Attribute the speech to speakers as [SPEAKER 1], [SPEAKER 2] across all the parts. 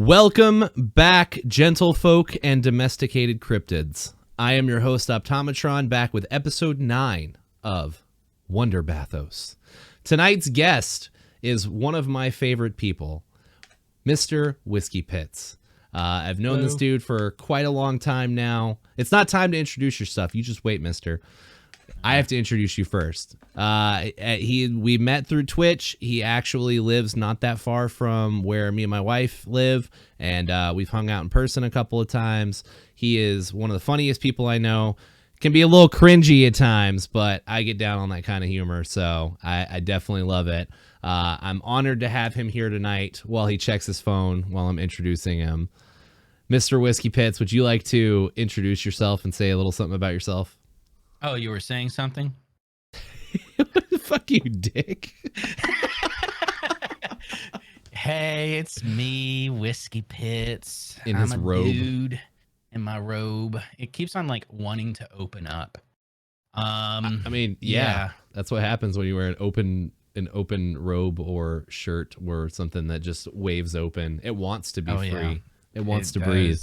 [SPEAKER 1] Welcome back, gentlefolk and domesticated cryptids. I am your host, Optometron, back with episode 9 of Wonder Bathos. Tonight's guest is one of my favorite people, Mr. Whiskeypits. I've known this dude for quite a long time now. It's not time to introduce your stuff. You just wait, mister. I have to introduce you first. We met through Twitch. He actually lives not that far from where me and my wife live, and we've hung out in person a couple of times. He is one of the funniest people I know. Can be a little cringy at times, but I get down on that kind of humor, so I definitely love it. I'm honored to have him here tonight while he checks his phone while I'm introducing him. Mr. Whiskeypits, would you like to introduce yourself and say a little something about yourself?
[SPEAKER 2] Oh, you were saying something?
[SPEAKER 1] Fuck you, dick.
[SPEAKER 2] Hey, it's me, Whiskeypits.
[SPEAKER 1] In his robe.
[SPEAKER 2] Dude in my robe. It keeps on like wanting to open up.
[SPEAKER 1] I mean, yeah, that's what happens when you wear an open robe or shirt or something that just waves open. It wants to be free. Yeah. It wants to breathe.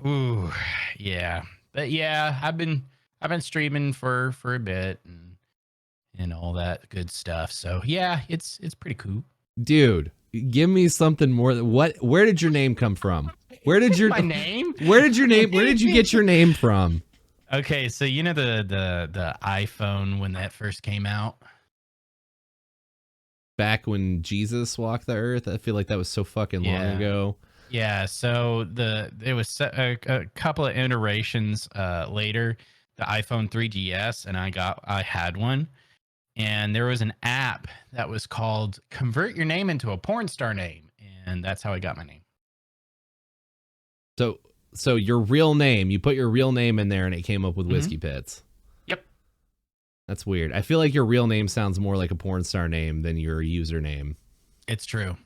[SPEAKER 2] Ooh, yeah, but yeah, I've been streaming for a bit and all that good stuff. So yeah, it's pretty cool.
[SPEAKER 1] Dude, give me something more. Where did your name come from? Where did your
[SPEAKER 2] my name?
[SPEAKER 1] Where did you get your name from?
[SPEAKER 2] Okay, so you know the iPhone when that first came out.
[SPEAKER 1] Back when Jesus walked the earth, I feel like that was so fucking long ago.
[SPEAKER 2] Yeah, so it was a couple of iterations later, the iPhone 3GS, and I had one, and there was an app that was called "Convert Your Name into a Porn Star Name," and that's how I got my name.
[SPEAKER 1] So your real name, you put your real name in there, and it came up with Whiskeypits.
[SPEAKER 2] Yep.
[SPEAKER 1] That's weird. I feel like your real name sounds more like a porn star name than your username.
[SPEAKER 2] It's true.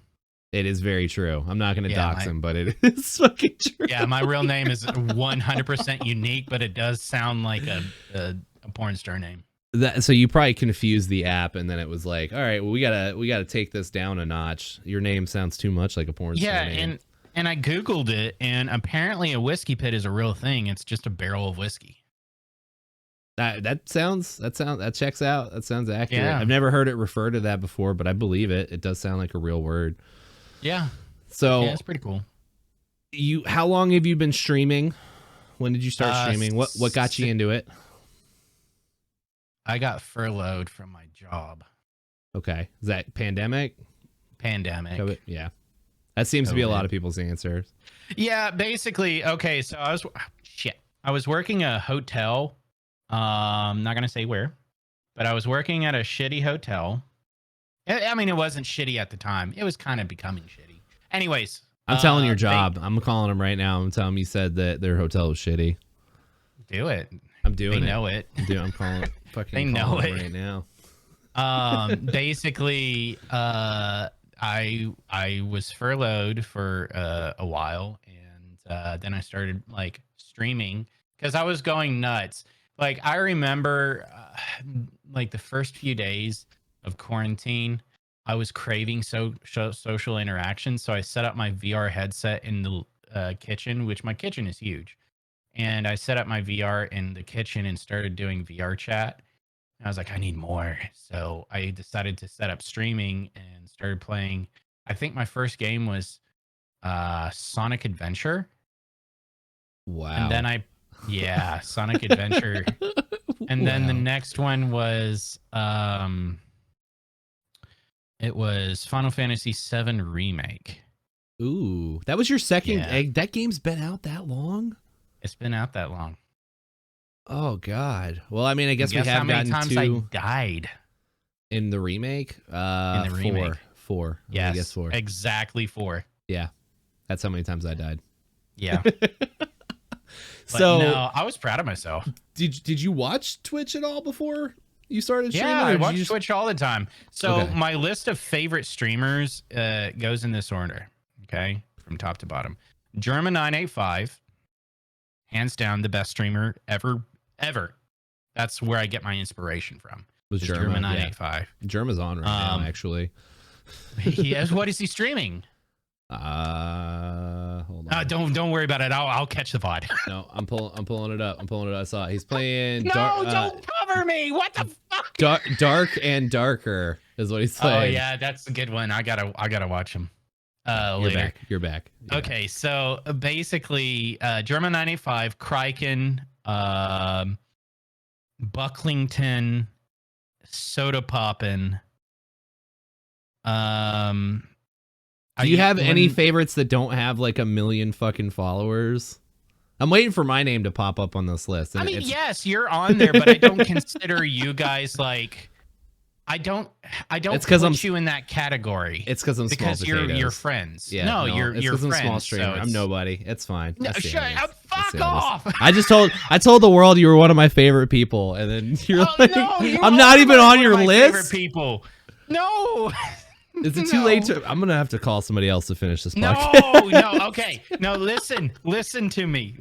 [SPEAKER 1] It is very true. I'm not going to dox him, but it is fucking true.
[SPEAKER 2] Yeah, my real name is 100% unique, but it does sound like a porn star name.
[SPEAKER 1] So you probably confused the app, and then it was like, all right, well, we gotta take this down a notch. Your name sounds too much like a porn star name.
[SPEAKER 2] Yeah, and I Googled it, and apparently a whiskey pit is a real thing. It's just a barrel of whiskey.
[SPEAKER 1] That checks out. That sounds accurate.
[SPEAKER 2] Yeah.
[SPEAKER 1] I've never heard it refer to that before, but I believe it. It does sound like a real word.
[SPEAKER 2] Yeah.
[SPEAKER 1] So
[SPEAKER 2] yeah, it's pretty cool.
[SPEAKER 1] How long have you been streaming? When did you start streaming? What got you into it?
[SPEAKER 2] I got furloughed from my job.
[SPEAKER 1] Okay. Is that pandemic?
[SPEAKER 2] Pandemic.
[SPEAKER 1] COVID? Yeah. That seems to be a lot of people's answers.
[SPEAKER 2] Yeah, basically. Okay, so I was working a hotel. I'm not gonna say where, but I was working at a shitty hotel. I mean, it wasn't shitty at the time. It was kind of becoming shitty. Anyways,
[SPEAKER 1] I'm telling your job. I'm calling them right now. I'm telling them you said that their hotel was shitty.
[SPEAKER 2] Do it.
[SPEAKER 1] I'm doing it.
[SPEAKER 2] They know it.
[SPEAKER 1] I'm calling it. Fucking
[SPEAKER 2] they know it
[SPEAKER 1] right now.
[SPEAKER 2] Basically, I was furloughed for a while, and then I started like streaming because I was going nuts. Like I remember, like the first few days of quarantine, I was craving social interaction. So I set up my VR headset in the kitchen, which my kitchen is huge. And I set up my VR in the kitchen and started doing VR chat. And I was like, I need more. So I decided to set up streaming and started playing. I think my first game was Sonic Adventure.
[SPEAKER 1] Wow.
[SPEAKER 2] And then Sonic Adventure. And then the next one was it was Final Fantasy VII Remake.
[SPEAKER 1] Ooh, that was your second. Yeah. That game's been out that long?
[SPEAKER 2] It's been out that long.
[SPEAKER 1] Oh God. Well, I mean, I guess we have
[SPEAKER 2] how many
[SPEAKER 1] gotten
[SPEAKER 2] times I died
[SPEAKER 1] in the remake.
[SPEAKER 2] Remake.
[SPEAKER 1] Four.
[SPEAKER 2] Yes,
[SPEAKER 1] I guess 4.
[SPEAKER 2] Exactly 4.
[SPEAKER 1] Yeah, that's how many times I died.
[SPEAKER 2] Yeah.
[SPEAKER 1] So
[SPEAKER 2] no, I was proud of myself.
[SPEAKER 1] Did you watch Twitch at all before you started streaming?
[SPEAKER 2] Yeah, I watch Twitch all the time. So my list of favorite streamers goes in this order. Okay, from top to bottom. Germa985, hands down the best streamer ever. That's where I get my inspiration from.
[SPEAKER 1] Was
[SPEAKER 2] Germa985.
[SPEAKER 1] Germa's on right now, actually.
[SPEAKER 2] What is he streaming?
[SPEAKER 1] Hold on.
[SPEAKER 2] Don't worry about it. I'll catch the VOD.
[SPEAKER 1] No, I'm pulling it up. I saw it. He's playing.
[SPEAKER 2] No, don't cover me. What the fuck?
[SPEAKER 1] Dark and Darker is what he's playing.
[SPEAKER 2] Oh yeah, that's a good one. I gotta watch him. Later.
[SPEAKER 1] You're back.
[SPEAKER 2] Okay, so basically, German 95, Kraken, Bucklington, Soda Poppin'.
[SPEAKER 1] Do you have any favorites that don't have like 1 million fucking followers? I'm waiting for my name to pop up on this list.
[SPEAKER 2] I mean, yes, you're on there, but I don't consider you guys like. I don't put you in that category.
[SPEAKER 1] It's because I'm small potatoes.
[SPEAKER 2] You're friends.
[SPEAKER 1] Yeah,
[SPEAKER 2] no, you're friends.
[SPEAKER 1] I'm a small streamer. So I'm nobody. It's fine.
[SPEAKER 2] No, shut up. Fuck off.
[SPEAKER 1] I told the world you were one of my favorite people, and then you're like,
[SPEAKER 2] no,
[SPEAKER 1] I'm not even on your list.
[SPEAKER 2] Favorite people. No.
[SPEAKER 1] Is it too late to? I'm gonna have to call somebody else to finish this podcast.
[SPEAKER 2] No. Okay. No, listen to me.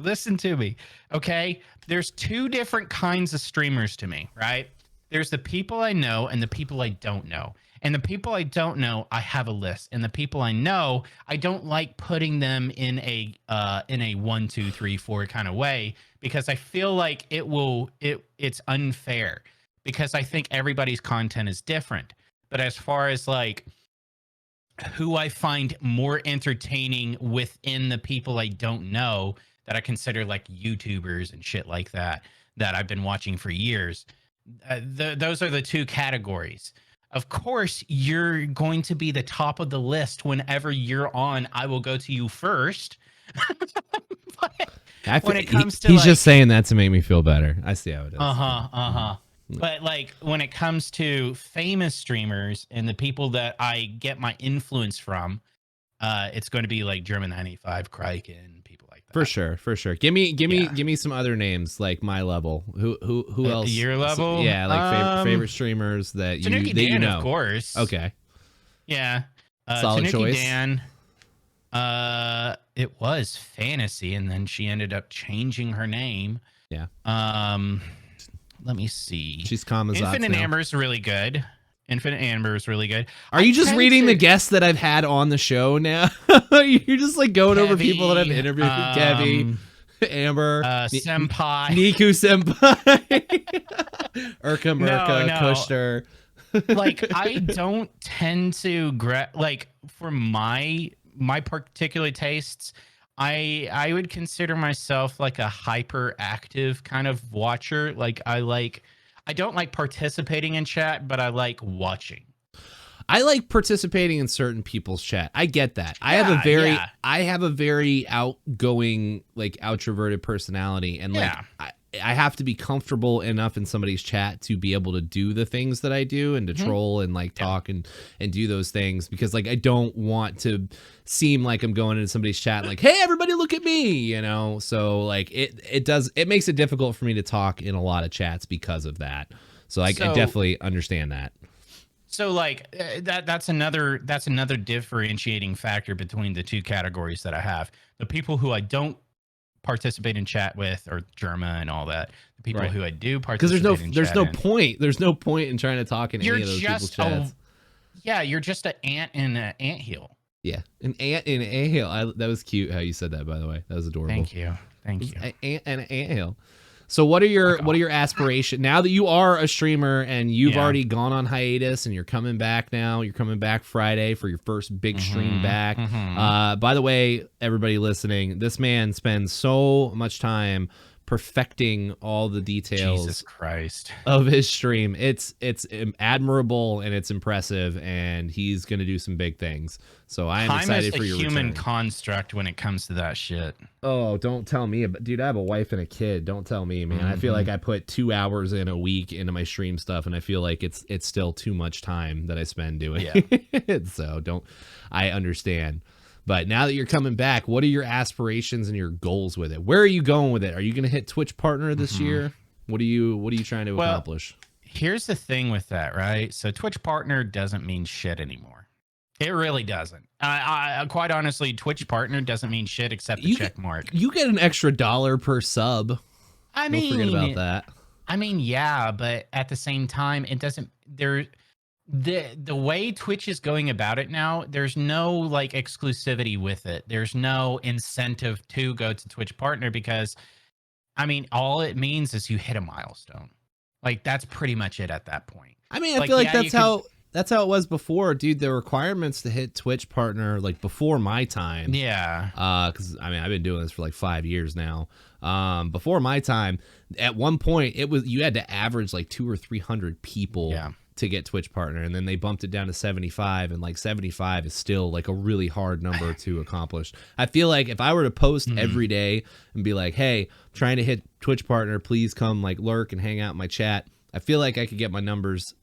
[SPEAKER 2] Okay. There's two different kinds of streamers to me, right? There's the people I know and the people I don't know. And the people I don't know, I have a list. And the people I know, I don't like putting them in a 1, 2, 3, 4 kind of way, because I feel like it's unfair, because I think everybody's content is different. But as far as like who I find more entertaining within the people I don't know, that I consider like YouTubers and shit like that I've been watching for years, those are the two categories. Of course, you're going to be the top of the list whenever you're on. I will go to you first. When it comes to,
[SPEAKER 1] he's just saying that to make me feel better. I see how it is.
[SPEAKER 2] But like when it comes to famous streamers and the people that I get my influence from, it's going to be like German 95, Kraken, people like that.
[SPEAKER 1] For sure. Give me some other names like my level. Who else?
[SPEAKER 2] Your level?
[SPEAKER 1] Yeah, like favorite streamers that you know.
[SPEAKER 2] Of course.
[SPEAKER 1] Okay.
[SPEAKER 2] Yeah.
[SPEAKER 1] Solid
[SPEAKER 2] Tanuki
[SPEAKER 1] choice.
[SPEAKER 2] Dan. It was Fantasy, and then she ended up changing her name.
[SPEAKER 1] Yeah.
[SPEAKER 2] Let me see.
[SPEAKER 1] She's Kamazatsu.
[SPEAKER 2] Infinite Amber is really good.
[SPEAKER 1] Are you just reading the guests that I've had on the show now? You're just like going over people that I've interviewed. Kevy, Amber,
[SPEAKER 2] Senpai,
[SPEAKER 1] Niku Senpai, Urka Murka, Kushner.
[SPEAKER 2] Like I don't tend to like for my particular tastes. I would consider myself like a hyperactive kind of watcher. Like I don't like participating in chat, but I like watching.
[SPEAKER 1] I like participating in certain people's chat. I get that. I have a very outgoing, like outroverted personality, and like I have to be comfortable enough in somebody's chat to be able to do the things that I do and to troll and like talk and do those things, because like I don't want to seem like I'm going into somebody's chat like, hey, everybody look at me, you know? So like it makes it difficult for me to talk in a lot of chats because of that. So I definitely understand that.
[SPEAKER 2] So like that's another differentiating factor between the two categories that I have. The people who I don't participate in chat with, or Germa and all that. The people who I do participate in chat,
[SPEAKER 1] there's no point in trying to talk in any of those people's chats.
[SPEAKER 2] You're just an ant in an anthill.
[SPEAKER 1] Yeah, an ant in an anthill. That was cute how you said that, by the way. That was adorable.
[SPEAKER 2] Thank you.
[SPEAKER 1] An ant and an anthill. So what are your aspirations now that you are a streamer and you've already gone on hiatus and you're coming back now? You're coming back Friday for your first big stream back. By the way, everybody listening, this man spends so much time perfecting all the details
[SPEAKER 2] Jesus Christ.
[SPEAKER 1] of his stream. It's admirable and it's impressive, and he's going to do some big things. So I am excited for your return.
[SPEAKER 2] Human construct when it comes to that shit.
[SPEAKER 1] Oh, don't tell me. Dude, I have a wife and a kid. Don't tell me, man. I feel like I put 2 hours in a week into my stream stuff, and I feel like it's still too much time that I spend doing it. So I understand. But now that you're coming back, what are your aspirations and your goals with it? Where are you going with it? Are you going to hit Twitch partner this year? What are you trying to accomplish?
[SPEAKER 2] Here's the thing with that, right? So Twitch partner doesn't mean shit anymore. It really doesn't. I quite honestly, Twitch partner doesn't mean shit except the check mark.
[SPEAKER 1] You get an extra $1 per sub.
[SPEAKER 2] Don't forget
[SPEAKER 1] about that.
[SPEAKER 2] I mean, yeah, but at the same time, it doesn't. the way Twitch is going about it now, there's no like exclusivity with it. There's no incentive to go to Twitch partner because I mean, all it means is you hit a milestone. Like that's pretty much it at that point.
[SPEAKER 1] I mean, I
[SPEAKER 2] Like
[SPEAKER 1] feel like
[SPEAKER 2] yeah, you
[SPEAKER 1] that's how it was before, dude. The requirements to hit Twitch partner, like before my time.
[SPEAKER 2] yeah.
[SPEAKER 1] Because I mean, I've been doing this for like 5 years now. Before my time, at one point, you had to average like 200 or 300 people to get Twitch partner, and then they bumped it down to 75, and like 75 is still like a really hard number to accomplish. I feel like if I were to post every day and be like, "Hey, I'm trying to hit Twitch partner, please come like lurk and hang out in my chat," I feel like I could get my numbers,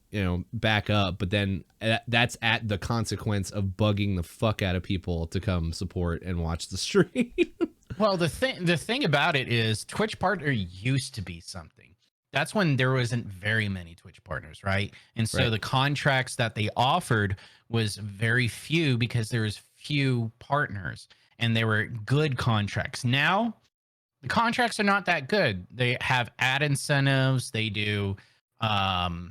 [SPEAKER 1] back up, but then that's at the consequence of bugging the fuck out of people to come support and watch the stream.
[SPEAKER 2] Well, the thing about it is Twitch partner used to be something. That's when there wasn't very many Twitch partners, right? And so the contracts that they offered was very few because there was few partners and they were good contracts. Now, the contracts are not that good. They have ad incentives, they do
[SPEAKER 1] I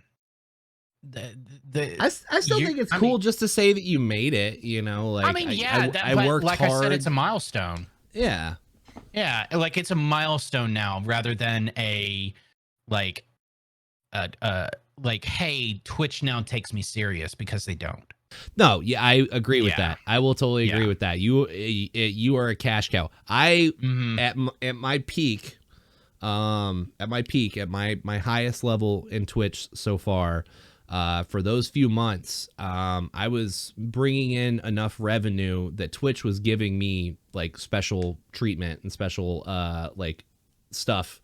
[SPEAKER 1] still think it's cool just to say that you made it, like
[SPEAKER 2] I mean, yeah,
[SPEAKER 1] I worked
[SPEAKER 2] like
[SPEAKER 1] hard.
[SPEAKER 2] I said, it's a milestone.
[SPEAKER 1] Yeah.
[SPEAKER 2] Yeah, like it's a milestone now rather than a like hey, Twitch now takes me serious, because they don't.
[SPEAKER 1] No, yeah, I agree with that. I will totally agree with that. You are a cash cow. At my peak, at my highest level in Twitch so far, for those few months, I was bringing in enough revenue that Twitch was giving me like special treatment and special like stuff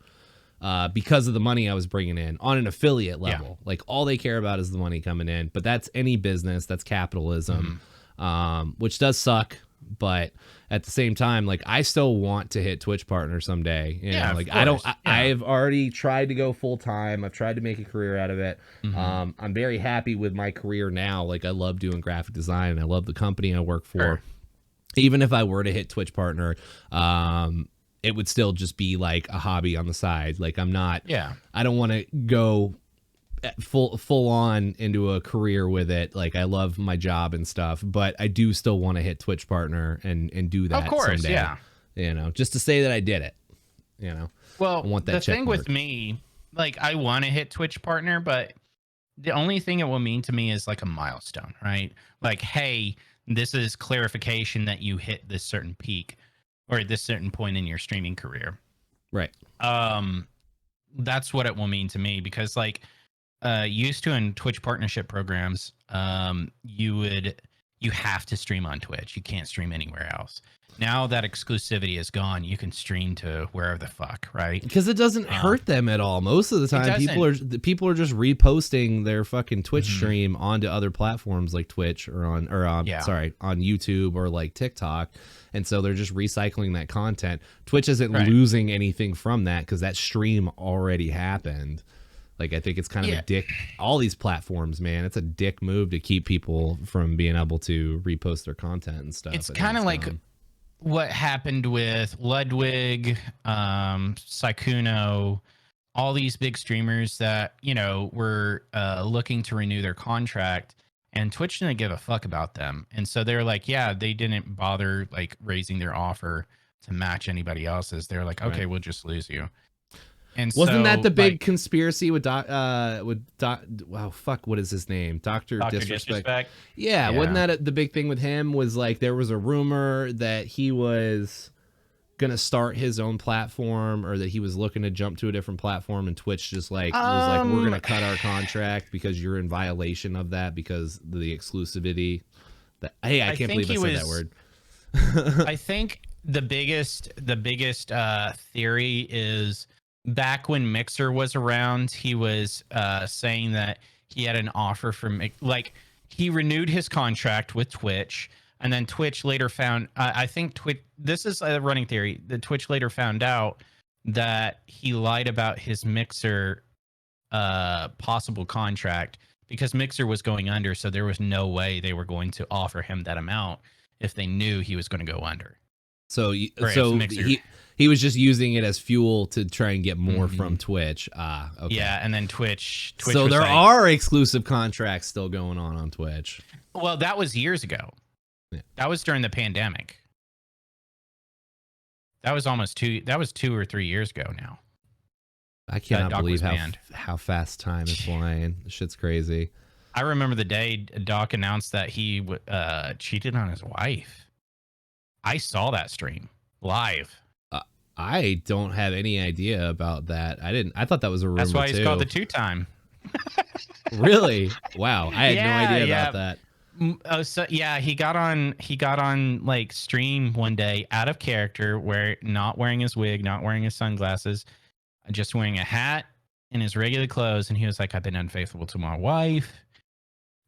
[SPEAKER 1] because of the money I was bringing in on an affiliate level. Like all they care about is the money coming in, but that's any business, that's capitalism, which does suck. But at the same time, like I still want to hit Twitch partner someday. Like I've already tried to go full time. I've tried to make a career out of it. I'm very happy with my career now. Like I love doing graphic design and I love the company I work for. Sure. Even if I were to hit Twitch partner, it would still just be like a hobby on the side. Like I'm not, I don't want to go full on into a career with it. Like I love my job and stuff, but I do still want to hit Twitch partner and do that. Of course, someday, just to say that I did it,
[SPEAKER 2] Well,
[SPEAKER 1] I want that
[SPEAKER 2] the thing
[SPEAKER 1] mark.
[SPEAKER 2] with me, like I want to hit Twitch partner, but the only thing it will mean to me is like a milestone, right? Like, hey, this is clarification that you hit this certain peak or at this certain point in your streaming career.
[SPEAKER 1] Right.
[SPEAKER 2] That's what it will mean to me, because like used to in Twitch partnership programs, you have to stream on Twitch. You can't stream anywhere else. Now that exclusivity is gone, you can stream to wherever the fuck, right?
[SPEAKER 1] Because it doesn't hurt them at all. Most of the time, people are just reposting their fucking Twitch stream onto other platforms like Twitch or on YouTube or like TikTok, and so they're just recycling that content. Twitch isn't losing anything from that because that stream already happened. Like, I think it's kind of a dick. All these platforms, man, it's a dick move to keep people from being able to repost their content and stuff.
[SPEAKER 2] It's kind of like what happened with Ludwig, Sykkuno, all these big streamers that, were looking to renew their contract, and Twitch didn't give a fuck about them. And so they're like, they didn't bother like raising their offer to match anybody else's. They're like, okay, we'll just lose you. And
[SPEAKER 1] wasn't that the big conspiracy with wow, fuck, what is his name? Dr. Disrespect. Yeah, wasn't that the big thing with him? Was like there was a rumor that he was gonna start his own platform, or that he was looking to jump to a different platform, and Twitch just like was like, we're gonna cut our contract because you're in violation of that because of the exclusivity. I can't believe I said that word.
[SPEAKER 2] I think the biggest theory is, back when Mixer was around, he was saying that he had an offer from, like, he renewed his contract with Twitch, and then Twitch later found, I think Twitch, this is a running theory, that Twitch later found out that he lied about his Mixer possible contract, because Mixer was going under, so there was no way they were going to offer him that amount if they knew he was going to go under.
[SPEAKER 1] So He was just using it as fuel to try and get more from Twitch. Okay.
[SPEAKER 2] Yeah, and then Twitch
[SPEAKER 1] so
[SPEAKER 2] was
[SPEAKER 1] there
[SPEAKER 2] like,
[SPEAKER 1] are exclusive contracts still going on Twitch.
[SPEAKER 2] well, that was years ago.
[SPEAKER 1] Yeah.
[SPEAKER 2] That was during the pandemic. That was that was 2 or 3 years ago now.
[SPEAKER 1] I cannot believe
[SPEAKER 2] banned.
[SPEAKER 1] how fast time is flying. This shit's crazy.
[SPEAKER 2] I remember the day Doc announced that he cheated on his wife. I saw that stream live.
[SPEAKER 1] I don't have any idea about that. I thought that was a rumor.
[SPEAKER 2] That's why he's
[SPEAKER 1] too.
[SPEAKER 2] called the two-time.
[SPEAKER 1] Really? Wow. I had no idea about that.
[SPEAKER 2] So yeah, he got on like stream one day out of character, not wearing his wig, not wearing his sunglasses, just wearing a hat and his regular clothes, and he was like, "I've been unfaithful to my wife.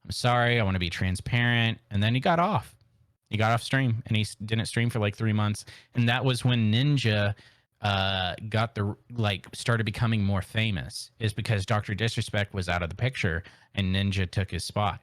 [SPEAKER 2] I'm sorry. I want to be transparent." And then he got off. He got off stream, and he didn't stream for like 3 months. And that was when Ninja started becoming more famous, is because Dr. Disrespect was out of the picture and Ninja took his spot.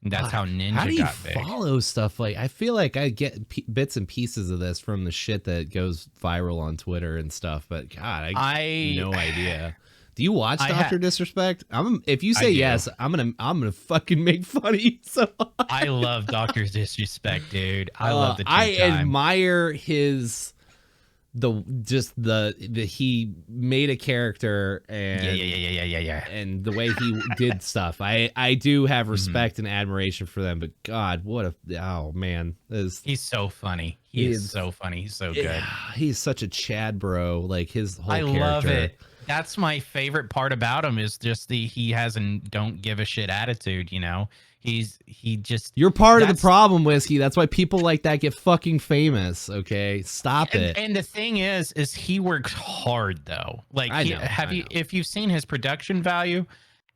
[SPEAKER 2] And that's how Ninja
[SPEAKER 1] how do you
[SPEAKER 2] got big.
[SPEAKER 1] Follow stuff like I feel like I get bits and pieces of this from the shit that goes viral on Twitter and stuff, but God, I no idea. Do you watch Dr. Disrespect? If you say yes, I'm gonna fucking make fun of you. So
[SPEAKER 2] I love Dr. Disrespect, dude. I love the
[SPEAKER 1] I admire his he made a character and
[SPEAKER 2] yeah.
[SPEAKER 1] And the way he did stuff. I do have respect and admiration for them, but God, oh man.
[SPEAKER 2] He's so funny. He is so funny. He's so good.
[SPEAKER 1] He's such a Chad bro. Like his whole character.
[SPEAKER 2] I love it. That's my favorite part about him, is just he has a don't give a shit attitude, you know? You're
[SPEAKER 1] part of the problem, Whiskey. That's why people like that get fucking famous. Okay, stop it.
[SPEAKER 2] And the thing is he works hard though. Like, if you've seen his production value,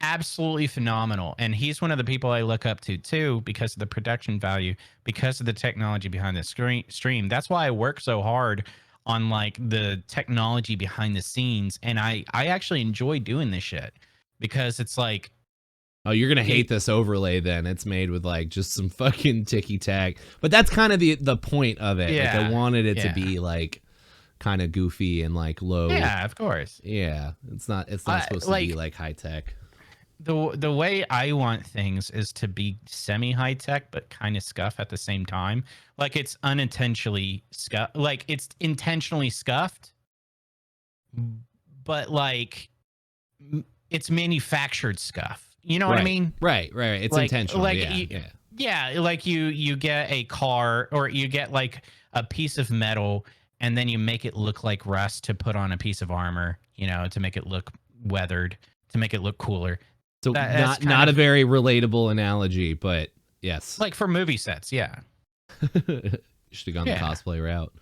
[SPEAKER 2] absolutely phenomenal. And he's one of the people I look up to too, because of the production value, because of the technology behind the stream. That's why I work so hard on like the technology behind the scenes. And I actually enjoy doing this shit, because it's like,
[SPEAKER 1] oh, you're gonna hate this overlay then. It's made with like just some fucking ticky tack. But that's kind of the point of it.
[SPEAKER 2] Yeah.
[SPEAKER 1] Like I wanted it to be like kind of goofy and like low.
[SPEAKER 2] Yeah, of course.
[SPEAKER 1] Yeah. It's not supposed to be like high tech.
[SPEAKER 2] The way I want things is to be semi high tech but kind of scuff at the same time. Like it's unintentionally it's intentionally scuffed, but like it's manufactured scuff. You know what I mean?
[SPEAKER 1] Right. It's intentional.
[SPEAKER 2] Yeah, like you get a car, or you get like a piece of metal, and then you make it look like rust to put on a piece of armor, you know, to make it look weathered, to make it look cooler.
[SPEAKER 1] So not a very relatable analogy, but yes.
[SPEAKER 2] Like for movie sets, yeah.
[SPEAKER 1] You should have gone the cosplay route.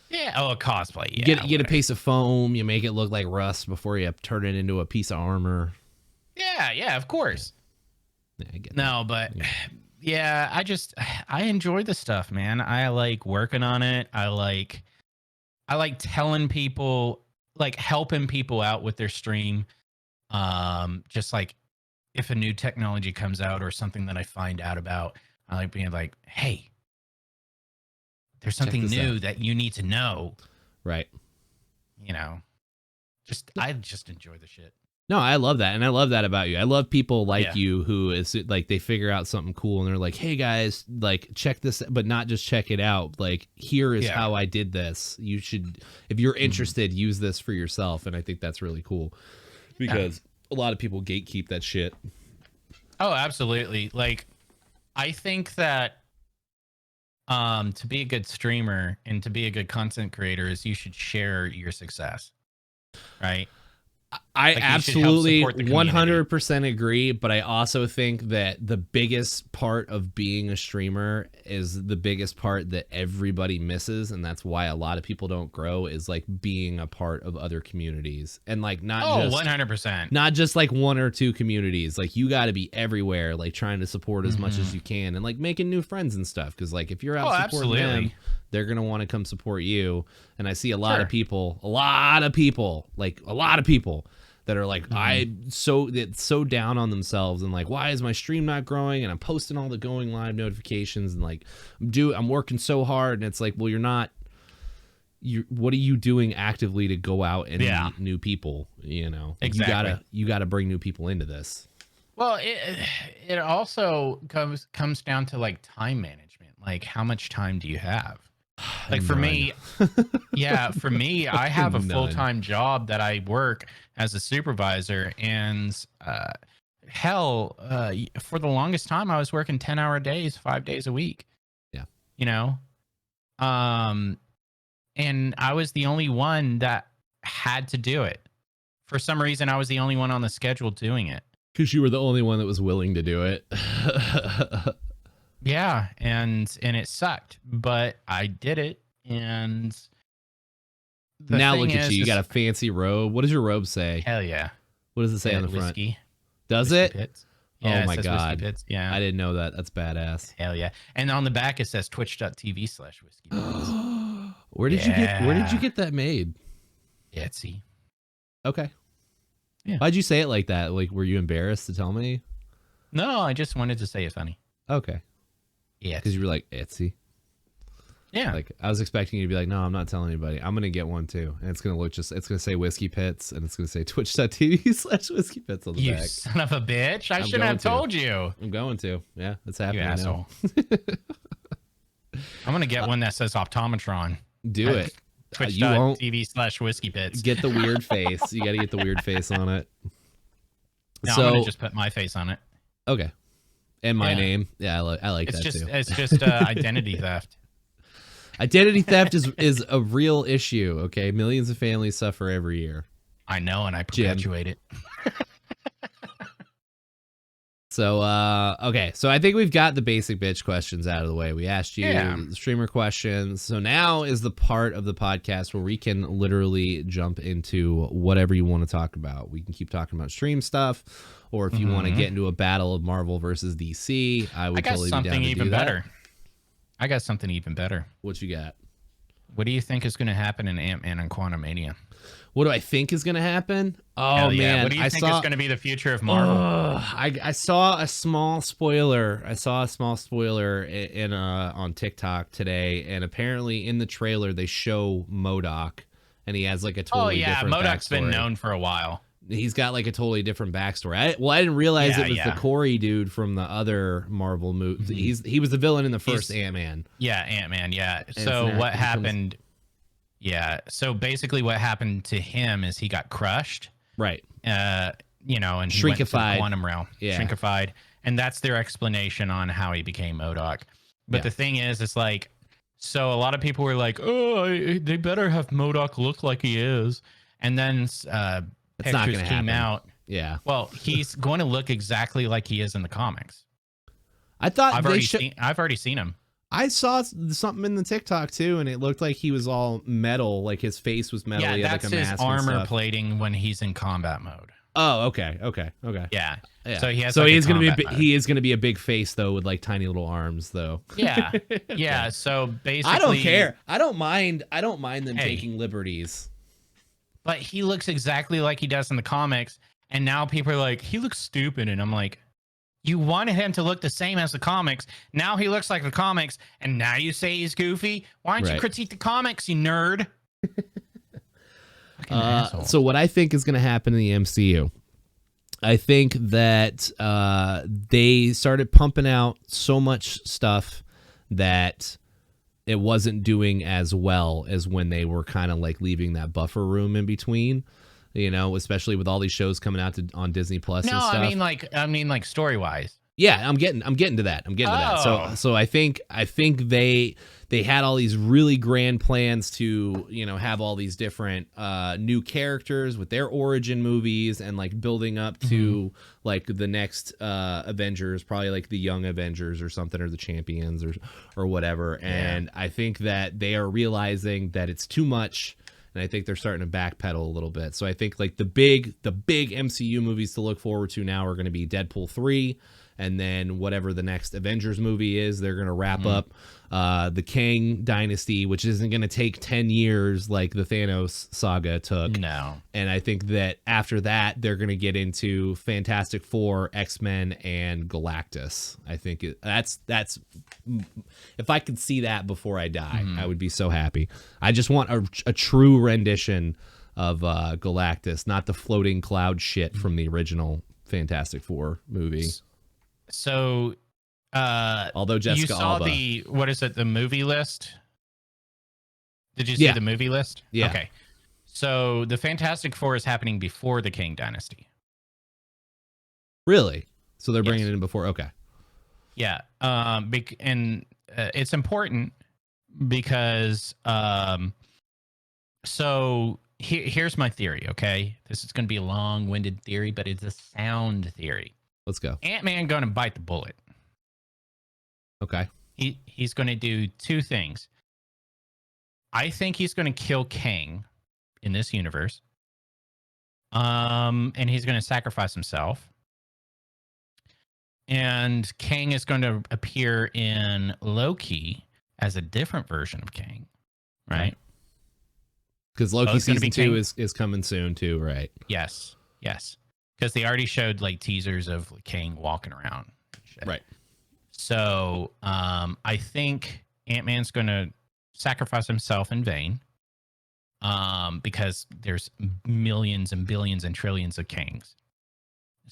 [SPEAKER 2] Yeah, a cosplay, yeah.
[SPEAKER 1] You get a piece of foam, you make it look like rust before you turn it into a piece of armor.
[SPEAKER 2] Yeah, of course.
[SPEAKER 1] Yeah, I get
[SPEAKER 2] that. But I enjoy the stuff, man. I like working on it. I like telling people, like helping people out with their stream. Just like if a new technology comes out or something that I find out about, I like being like, hey, there's something new that you need to know.
[SPEAKER 1] Right.
[SPEAKER 2] You know, I just enjoy the shit.
[SPEAKER 1] No, I love that. And I love that about you. I love people like you who is like, they figure out something cool and they're like, hey guys, like check this, but not just check it out. Like, here is how I did this. You should, if you're interested, use this for yourself. And I think that's really cool because a lot of people gatekeep that shit.
[SPEAKER 2] Oh, absolutely. Like, I think that to be a good streamer and to be a good content creator is you should share your success. Right.
[SPEAKER 1] I absolutely 100% agree, but I also think that the biggest part of being a streamer is the biggest part that everybody misses, and that's why a lot of people don't grow, is like being a part of other communities. And like not just
[SPEAKER 2] 100%.
[SPEAKER 1] Not just like one or two communities. Like you got to be everywhere, like trying to support as much as you can and like making new friends and stuff, cuz like if you're out supporting them, they're going to want to come support you. And I see a lot of people that are like, it's so down on themselves and like, why is my stream not growing? And I'm posting all the going live notifications and like I'm working so hard. And it's like, well, you're not what are you doing actively to go out and meet new people? You know,
[SPEAKER 2] exactly.
[SPEAKER 1] You gotta bring new people into this.
[SPEAKER 2] Well, it also comes down to like time management. Like, how much time do you have? Like for me, for me, I have a full-time job that I work as a supervisor, and for the longest time, I was working 10-hour days, 5 days a week.
[SPEAKER 1] Yeah,
[SPEAKER 2] you know, and I was the only one that had to do it. For some reason, I was the only one on the schedule doing it.
[SPEAKER 1] Because you were the only one that was willing to do it.
[SPEAKER 2] Yeah, and it sucked, but I did it, and
[SPEAKER 1] now look at you. You got a fancy robe. What does your robe say?
[SPEAKER 2] Hell yeah.
[SPEAKER 1] What does it say on the front?
[SPEAKER 2] Whiskey.
[SPEAKER 1] Does
[SPEAKER 2] Whiskey
[SPEAKER 1] it?
[SPEAKER 2] Pits. Yeah,
[SPEAKER 1] oh my God.
[SPEAKER 2] Whiskeypits. Yeah.
[SPEAKER 1] I didn't know that. That's badass.
[SPEAKER 2] Hell yeah. And on the back it says twitch.tv/whiskeypits.
[SPEAKER 1] Where did you get that made?
[SPEAKER 2] Etsy.
[SPEAKER 1] Okay.
[SPEAKER 2] Yeah.
[SPEAKER 1] Why'd you say it like that? Like, were you embarrassed to tell me?
[SPEAKER 2] No, I just wanted to say it funny.
[SPEAKER 1] Okay.
[SPEAKER 2] Yeah.
[SPEAKER 1] Because you were like, Etsy.
[SPEAKER 2] Yeah.
[SPEAKER 1] Like, I was expecting you to be like, no, I'm not telling anybody. I'm going to get one too. And it's going to say Whiskeypits, and it's going to say twitch.tv/Whiskeypits on the
[SPEAKER 2] you
[SPEAKER 1] back.
[SPEAKER 2] Son of a bitch. I shouldn't have told you.
[SPEAKER 1] I'm going to. Yeah, it's happening
[SPEAKER 2] you asshole.
[SPEAKER 1] now.
[SPEAKER 2] I'm going to get one that says Optometron.
[SPEAKER 1] Do it.
[SPEAKER 2] Twitch.tv/Whiskeypits.
[SPEAKER 1] Get the weird face. You got to get the weird face on it.
[SPEAKER 2] No, I'm going to just put my face on it.
[SPEAKER 1] Okay. And my name. Yeah, I like that too.
[SPEAKER 2] It's just identity theft.
[SPEAKER 1] Identity theft is a real issue, okay? Millions of families suffer every year.
[SPEAKER 2] I know, and I perpetuate it.
[SPEAKER 1] So, okay. So I think we've got the basic bitch questions out of the way. We asked you the streamer questions. So now is the part of the podcast where we can literally jump into whatever you want to talk about. We can keep talking about stream stuff, or if you want to get into a battle of Marvel versus DC, I would totally be down to do that.
[SPEAKER 2] I got something even better.
[SPEAKER 1] What you got?
[SPEAKER 2] What do you think is going to happen in Ant-Man and Quantumania?
[SPEAKER 1] What do I think is going to happen? Oh, man.
[SPEAKER 2] What do you think is going to be the future of Marvel?
[SPEAKER 1] I saw a small spoiler. On TikTok today, and apparently in the trailer they show MODOK, and he has like a totally different
[SPEAKER 2] MODOK's
[SPEAKER 1] backstory.
[SPEAKER 2] Been known for a while.
[SPEAKER 1] He's got like a totally different backstory. I didn't realize it was the Corey dude from the other Marvel movie. He was the villain in the first Ant-Man.
[SPEAKER 2] Yeah, Ant-Man, yeah. So what happened... Yeah. So basically what happened to him is he got crushed.
[SPEAKER 1] Right.
[SPEAKER 2] And he went to the quantum realm. Yeah. Shrinkified. And that's their explanation on how he became MODOK. But the thing is, it's like, so a lot of people were like, oh, they better have MODOK look like he is. And then pictures came out.
[SPEAKER 1] Yeah.
[SPEAKER 2] Well, he's going to look exactly like he is in the comics.
[SPEAKER 1] I thought
[SPEAKER 2] I've already seen him.
[SPEAKER 1] I saw something in the TikTok too, and it looked like he was all metal, like his face was metal.
[SPEAKER 2] Yeah,
[SPEAKER 1] he had
[SPEAKER 2] that's
[SPEAKER 1] like a
[SPEAKER 2] his
[SPEAKER 1] mask
[SPEAKER 2] armor plating when he's in combat mode.
[SPEAKER 1] Oh, okay.
[SPEAKER 2] Yeah. So he has.
[SPEAKER 1] So he is going to be a big face though, with like tiny little arms though.
[SPEAKER 2] Yeah. Yeah. So basically,
[SPEAKER 1] I don't care. I don't mind them taking liberties.
[SPEAKER 2] But he looks exactly like he does in the comics, and now people are like, he looks stupid, and I'm like, you wanted him to look the same as the comics. Now he looks like the comics, and now you say he's goofy. Why don't you critique the comics, you nerd?
[SPEAKER 1] So what I think is going to happen in the MCU, I think that they started pumping out so much stuff that it wasn't doing as well as when they were kind of like leaving that buffer room in between. You know, especially with all these shows coming out on Disney Plus and stuff.
[SPEAKER 2] I mean like story wise.
[SPEAKER 1] Yeah, I'm getting to that. to that. So I think they had all these really grand plans to, have all these different new characters with their origin movies, and like building up to like the next Avengers, probably like the Young Avengers or something, or the Champions or whatever. Yeah. And I think that they are realizing that it's too much. And I think they're starting to backpedal a little bit. So I think like the big MCU movies to look forward to now are going to be Deadpool 3 and then whatever the next Avengers movie is, they're going to wrap up the Kang dynasty, which isn't going to take 10 years like the Thanos saga took.
[SPEAKER 2] No.
[SPEAKER 1] And I think that after that, they're going to get into Fantastic Four, X-Men, and Galactus. I think that's if I could see that before I die, I would be so happy. I just want a true rendition of Galactus, not the floating cloud shit from the original Fantastic Four movie.
[SPEAKER 2] So,
[SPEAKER 1] although Jessica
[SPEAKER 2] you saw
[SPEAKER 1] Alba,
[SPEAKER 2] the movie list? Did you see the movie list?
[SPEAKER 1] Yeah.
[SPEAKER 2] Okay. So the Fantastic Four is happening before the Kang Dynasty.
[SPEAKER 1] really? So they're bringing it in before? Okay.
[SPEAKER 2] Yeah. It's important because so here's my theory, okay? This is going to be a long-winded theory, but it's a sound theory.
[SPEAKER 1] Let's go.
[SPEAKER 2] Ant-Man going to bite the bullet.
[SPEAKER 1] Okay.
[SPEAKER 2] He's going to do two things. I think he's going to kill Kang in this universe. And he's going to sacrifice himself. And Kang is going to appear in Loki as a different version of Kang, right?
[SPEAKER 1] Because Loki season 2 is coming soon too, right?
[SPEAKER 2] Yes. Because they already showed like teasers of Kang walking around.
[SPEAKER 1] Right.
[SPEAKER 2] So I think Ant-Man's going to sacrifice himself in vain because there's millions and billions and trillions of Kangs.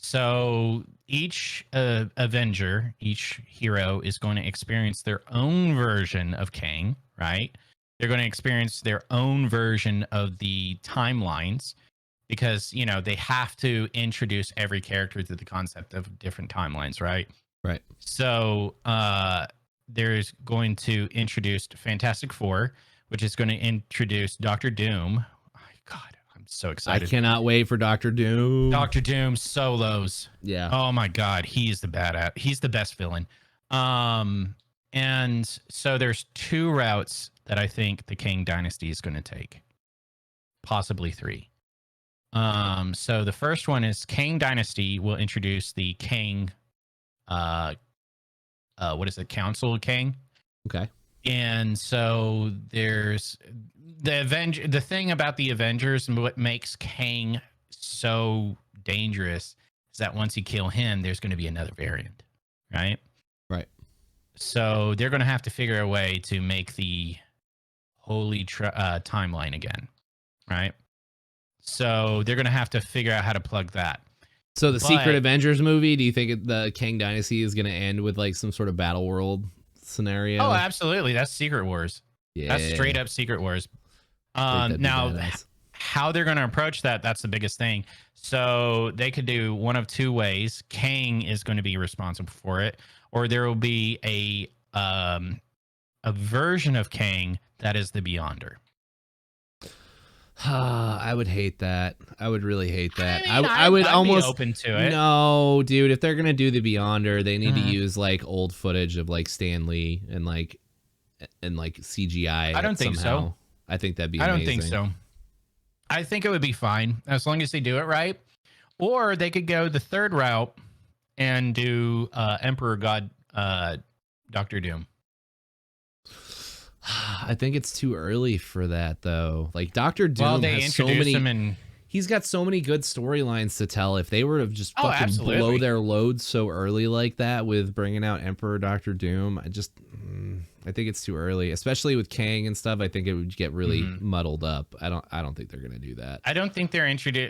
[SPEAKER 2] So each Avenger, each hero is going to experience their own version of Kang, right? They're going to experience their own version of the timelines because, you know, they have to introduce every character to the concept of different timelines, right?
[SPEAKER 1] Right.
[SPEAKER 2] So there's going to introduce Fantastic Four, which is going to introduce Doctor Doom. Oh, God, I'm so excited.
[SPEAKER 1] I cannot wait for Doctor Doom.
[SPEAKER 2] Doctor Doom solos.
[SPEAKER 1] Yeah.
[SPEAKER 2] Oh my God, he's the best villain. And so there's two routes that I think the Kang Dynasty is going to take, possibly three. So the first one is Kang Dynasty will introduce the Kang. What is it? Council of Kang.
[SPEAKER 1] Okay.
[SPEAKER 2] And so there's the thing about the Avengers and what makes Kang so dangerous is that once you kill him, there's going to be another variant, right?
[SPEAKER 1] Right.
[SPEAKER 2] So they're going to have to figure a way to make the holy timeline again, right? So they're going to have to figure out how to plug that.
[SPEAKER 1] So the Secret Avengers movie, do you think the Kang Dynasty is going to end with like some sort of battle world scenario?
[SPEAKER 2] Oh, absolutely. That's Secret Wars.
[SPEAKER 1] Yeah.
[SPEAKER 2] That's straight up Secret Wars. Now, how they're going to approach that, that's the biggest thing. So they could do one of two ways. Kang is going to be responsible for it, or there will be a version of Kang that is the Beyonder.
[SPEAKER 1] I would hate that. I would really hate that.
[SPEAKER 2] I mean,
[SPEAKER 1] I would
[SPEAKER 2] I'd
[SPEAKER 1] almost
[SPEAKER 2] be open to it.
[SPEAKER 1] No, dude. If they're gonna do the Beyonder, they need to use like old footage of like Stan Lee and like CGI.
[SPEAKER 2] I don't think so.
[SPEAKER 1] I think that'd be amazing.
[SPEAKER 2] I don't think so. I think it would be fine as long as they do it right. Or they could go the third route and do Emperor God, Doctor Doom.
[SPEAKER 1] I think it's too early for that though. Like Doctor Doom has so many. He's got so many good storylines to tell. If they were to just fucking blow their load so early like that with bringing out Emperor Doctor Doom, I think it's too early, especially with Kang and stuff. I think it would get really muddled up. I don't think they're gonna do that.
[SPEAKER 2] I don't think they're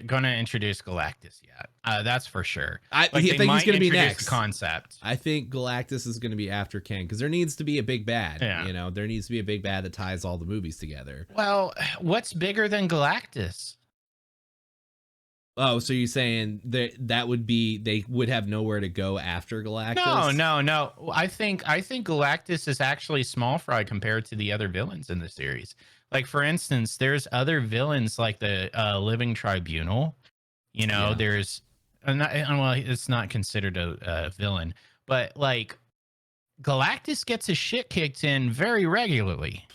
[SPEAKER 2] going to introduce Galactus yet. That's for sure.
[SPEAKER 1] I think he's gonna be next.
[SPEAKER 2] The concept.
[SPEAKER 1] I think Galactus is gonna be after Kang because there needs to be a big bad.
[SPEAKER 2] Yeah.
[SPEAKER 1] You know, there needs to be a big bad that ties all the movies together.
[SPEAKER 2] Well, what's bigger than Galactus?
[SPEAKER 1] Oh, so you're saying that would be they would have nowhere to go after Galactus?
[SPEAKER 2] No. I think Galactus is actually small fry compared to the other villains in the series. Like for instance, there's other villains like the Living Tribunal. You know, there's well, it's not considered a villain, but like Galactus gets his shit kicked in very regularly.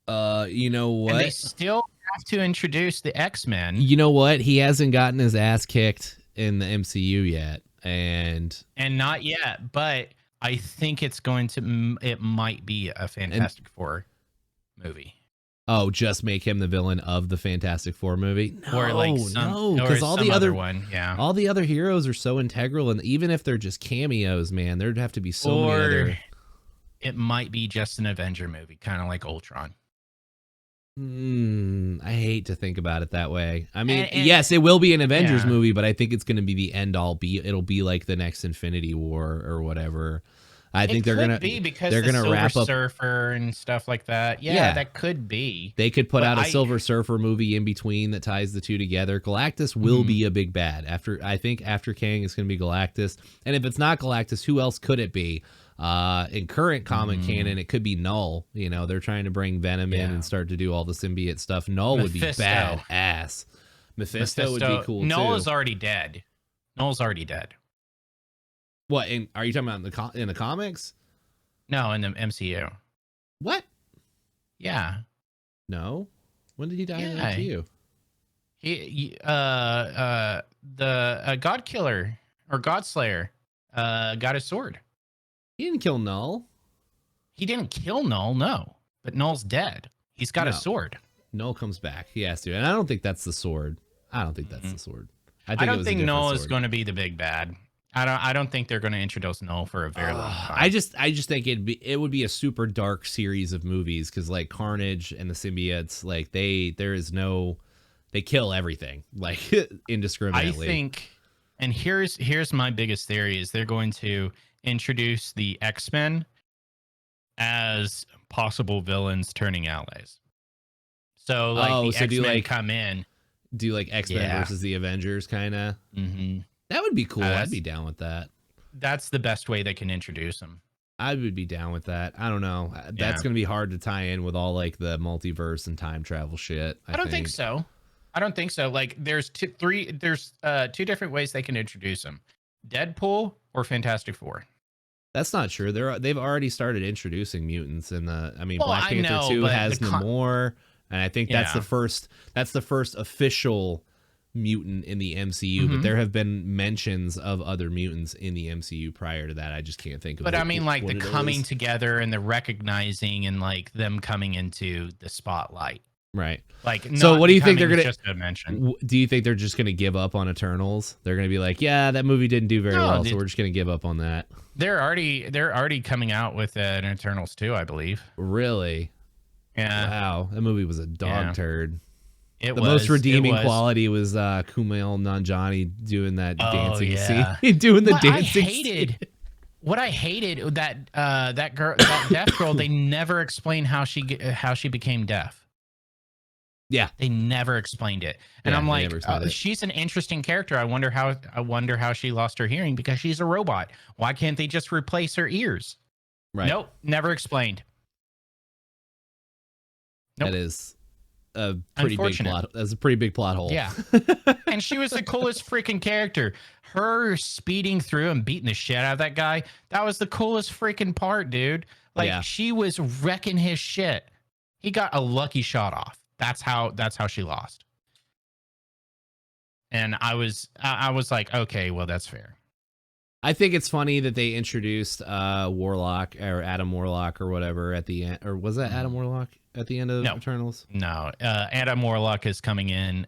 [SPEAKER 1] You know what?
[SPEAKER 2] And they still have to introduce the X-Men.
[SPEAKER 1] You know what? He hasn't gotten his ass kicked in the MCU yet. and
[SPEAKER 2] not yet, but I think it might be a Fantastic Four movie.
[SPEAKER 1] Oh, just make him the villain of the Fantastic Four movie? No,
[SPEAKER 2] or like
[SPEAKER 1] because all the other
[SPEAKER 2] one,
[SPEAKER 1] all the other heroes are so integral, and even if they're just cameos, man, there'd have to be so many other.
[SPEAKER 2] It might be just an Avenger movie, kind of like Ultron.
[SPEAKER 1] I hate to think about it that way. I mean, yes, it will be an Avengers movie, but I think it's going to be the end all be. It'll be like the next Infinity War or whatever. I think they're gonna
[SPEAKER 2] be because
[SPEAKER 1] they're gonna wrap up
[SPEAKER 2] Surfer and stuff like that. Yeah, that could be.
[SPEAKER 1] They could put out a Silver Surfer movie in between that ties the two together. Galactus will be a big bad. After Kang, it's gonna be Galactus, and if it's not Galactus, who else could it be? In current comic canon, it could be Null. You know, they're trying to bring Venom in and start to do all the symbiote stuff. Null would be badass. Mephisto would be cool.
[SPEAKER 2] Null
[SPEAKER 1] too.
[SPEAKER 2] is already dead. Null's already dead.
[SPEAKER 1] What? Are you talking about in the comics?
[SPEAKER 2] No, in the MCU.
[SPEAKER 1] What?
[SPEAKER 2] Yeah.
[SPEAKER 1] No. When did he die in the MCU?
[SPEAKER 2] The God Killer or God Slayer got his sword.
[SPEAKER 1] He didn't kill Null.
[SPEAKER 2] He didn't kill Null, no. But Null's dead. He's got a sword.
[SPEAKER 1] Null comes back. He has to. And I don't think that's the sword. I don't think that's the sword.
[SPEAKER 2] I don't think Null is going to be the big bad. I don't think they're going to introduce Null for a very long time.
[SPEAKER 1] I just think it would be a super dark series of movies because like Carnage and the symbiotes, like they kill everything like indiscriminately.
[SPEAKER 2] I think, and here's my biggest theory is they're going to introduce the X-Men as possible villains turning allies. So like the X-Men come in.
[SPEAKER 1] Do like X-Men versus the Avengers kind of.
[SPEAKER 2] Mm-hmm.
[SPEAKER 1] That would be cool. I'd be down with that.
[SPEAKER 2] That's the best way they can introduce them.
[SPEAKER 1] I would be down with that. I don't know. That's going to be hard to tie in with all like the multiverse and time travel shit.
[SPEAKER 2] I don't think so. Like there's two different ways they can introduce them. Deadpool or Fantastic Four.
[SPEAKER 1] That's not true. They've already started introducing mutants in the. I mean, Black Panther 2 has Namor, and I think that's the first. That's the first official mutant in the MCU. But there have been mentions of other mutants in the MCU prior to that. I just can't think of.
[SPEAKER 2] But I mean, like the coming together and the recognizing and like them coming into the spotlight.
[SPEAKER 1] Right.
[SPEAKER 2] Like,
[SPEAKER 1] so what do you think they're gonna
[SPEAKER 2] just a mention?
[SPEAKER 1] Do you think they're just gonna give up on Eternals? They're gonna be like, yeah, that movie didn't do very well, so we're just gonna give up on that.
[SPEAKER 2] They're already coming out with an Eternals 2, I believe.
[SPEAKER 1] Really?
[SPEAKER 2] Yeah.
[SPEAKER 1] Wow, that movie was a dog turd.
[SPEAKER 2] The
[SPEAKER 1] most redeeming quality was Kumail Nanjiani doing that dancing scene. Doing the dancing scene.
[SPEAKER 2] What I hated that girl, that deaf girl, they never explained how she became deaf.
[SPEAKER 1] Yeah,
[SPEAKER 2] they never explained it, and I'm like, she's an interesting character. I wonder how she lost her hearing because she's a robot. Why can't they just replace her ears?
[SPEAKER 1] Right.
[SPEAKER 2] Nope, never explained. Nope.
[SPEAKER 1] That is a pretty big plot. That's a pretty big plot hole.
[SPEAKER 2] Yeah, and she was the coolest freaking character. Her speeding through and beating the shit out of that guy. That was the coolest freaking part, dude. Like she was wrecking his shit. He got a lucky shot off. That's how she lost. And I was like, okay, well, that's fair.
[SPEAKER 1] I think it's funny that they introduced Warlock or Adam Warlock or whatever at the end, or was that Adam Warlock at the end of Eternals?
[SPEAKER 2] No, Adam Warlock is coming in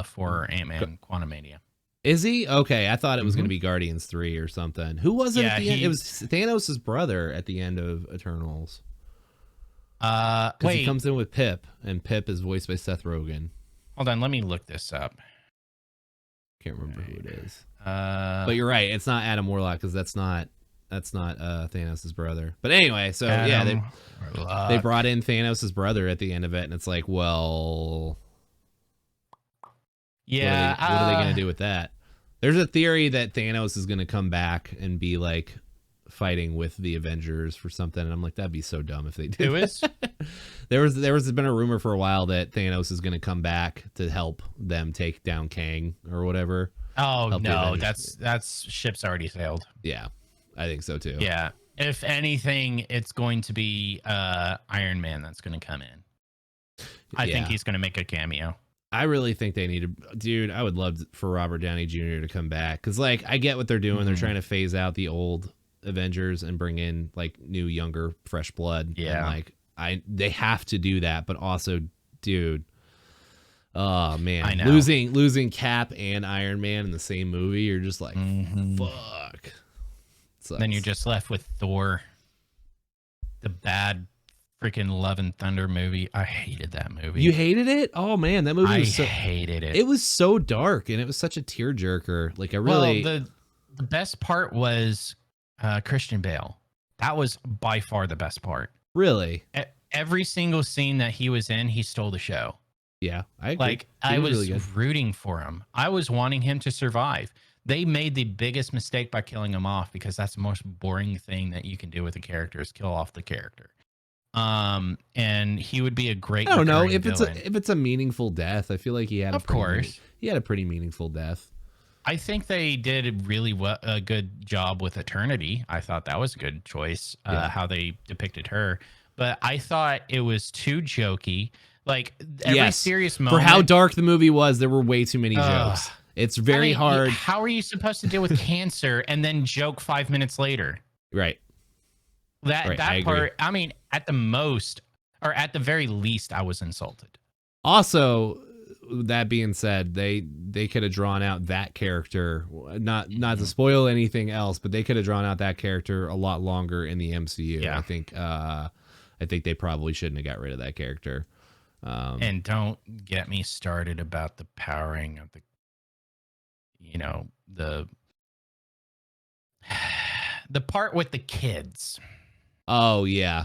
[SPEAKER 2] for Ant-Man Quantumania.
[SPEAKER 1] Is he? Okay, I thought it was going to be Guardians 3 or something. Who was it at the end? It was Thanos' brother at the end of Eternals. Because he comes in with Pip, and Pip is voiced by Seth Rogen.
[SPEAKER 2] Hold on, let me look this up.
[SPEAKER 1] Can't remember who it is. But you're right, it's not Adam Warlock because that's not Thanos' brother. But anyway, so they brought in Thanos' brother at the end of it, and it's like, well, what are they gonna do with that? There's a theory that Thanos is gonna come back and be like fighting with the Avengers for something, and I'm like, that'd be so dumb if they did.
[SPEAKER 2] Who is?
[SPEAKER 1] There's been a rumor for a while that Thanos is going to come back to help them take down Kang or whatever.
[SPEAKER 2] Oh no, that's ship's already sailed.
[SPEAKER 1] Yeah, I think so too.
[SPEAKER 2] Yeah, if anything, it's going to be Iron Man that's going to come in. I think he's going to make a cameo.
[SPEAKER 1] I really think they need to, dude. I would love for Robert Downey Jr. to come back because, like, I get what they're doing. They're trying to phase out the old Avengers and bring in like new, younger, fresh blood.
[SPEAKER 2] Yeah,
[SPEAKER 1] and, like they have to do that, but also, dude. Oh man,
[SPEAKER 2] I know.
[SPEAKER 1] losing Cap and Iron Man in the same movie, you're just like, fuck. Sucks.
[SPEAKER 2] Then you're just left with Thor, the bad freaking Love and Thunder movie. I hated that movie.
[SPEAKER 1] You hated it? Oh man, that movie was
[SPEAKER 2] hated it.
[SPEAKER 1] It was so dark and it was such a tearjerker. Like I really.
[SPEAKER 2] Well, the best part was Christian Bale. That was by far the best part.
[SPEAKER 1] Really?
[SPEAKER 2] Every single scene that he was in, he stole the show.
[SPEAKER 1] Yeah, I agree.
[SPEAKER 2] Like I was really rooting for him. I was wanting him to survive. They made the biggest mistake by killing him off because that's the most boring thing that you can do with a character is kill off the character. And he would be a great.
[SPEAKER 1] I don't know if
[SPEAKER 2] villain.
[SPEAKER 1] it's a meaningful death. I feel like he had he had a pretty meaningful death.
[SPEAKER 2] I think they did a good job with Eternity. I thought that was a good choice. How they depicted her, but I thought it was too jokey. Like every serious moment.
[SPEAKER 1] For how dark the movie was, there were way too many jokes. It's very hard.
[SPEAKER 2] How are you supposed to deal with cancer and then joke 5 minutes later?
[SPEAKER 1] Right.
[SPEAKER 2] That part. I mean, at the most, or at the very least, I was insulted.
[SPEAKER 1] Also, that being said, they could have drawn out that character. Not to spoil anything else, but they could have drawn out that character a lot longer in the MCU.
[SPEAKER 2] Yeah.
[SPEAKER 1] I think they probably shouldn't have got rid of that character.
[SPEAKER 2] And don't get me started about the powering of the part with the kids.
[SPEAKER 1] Oh yeah.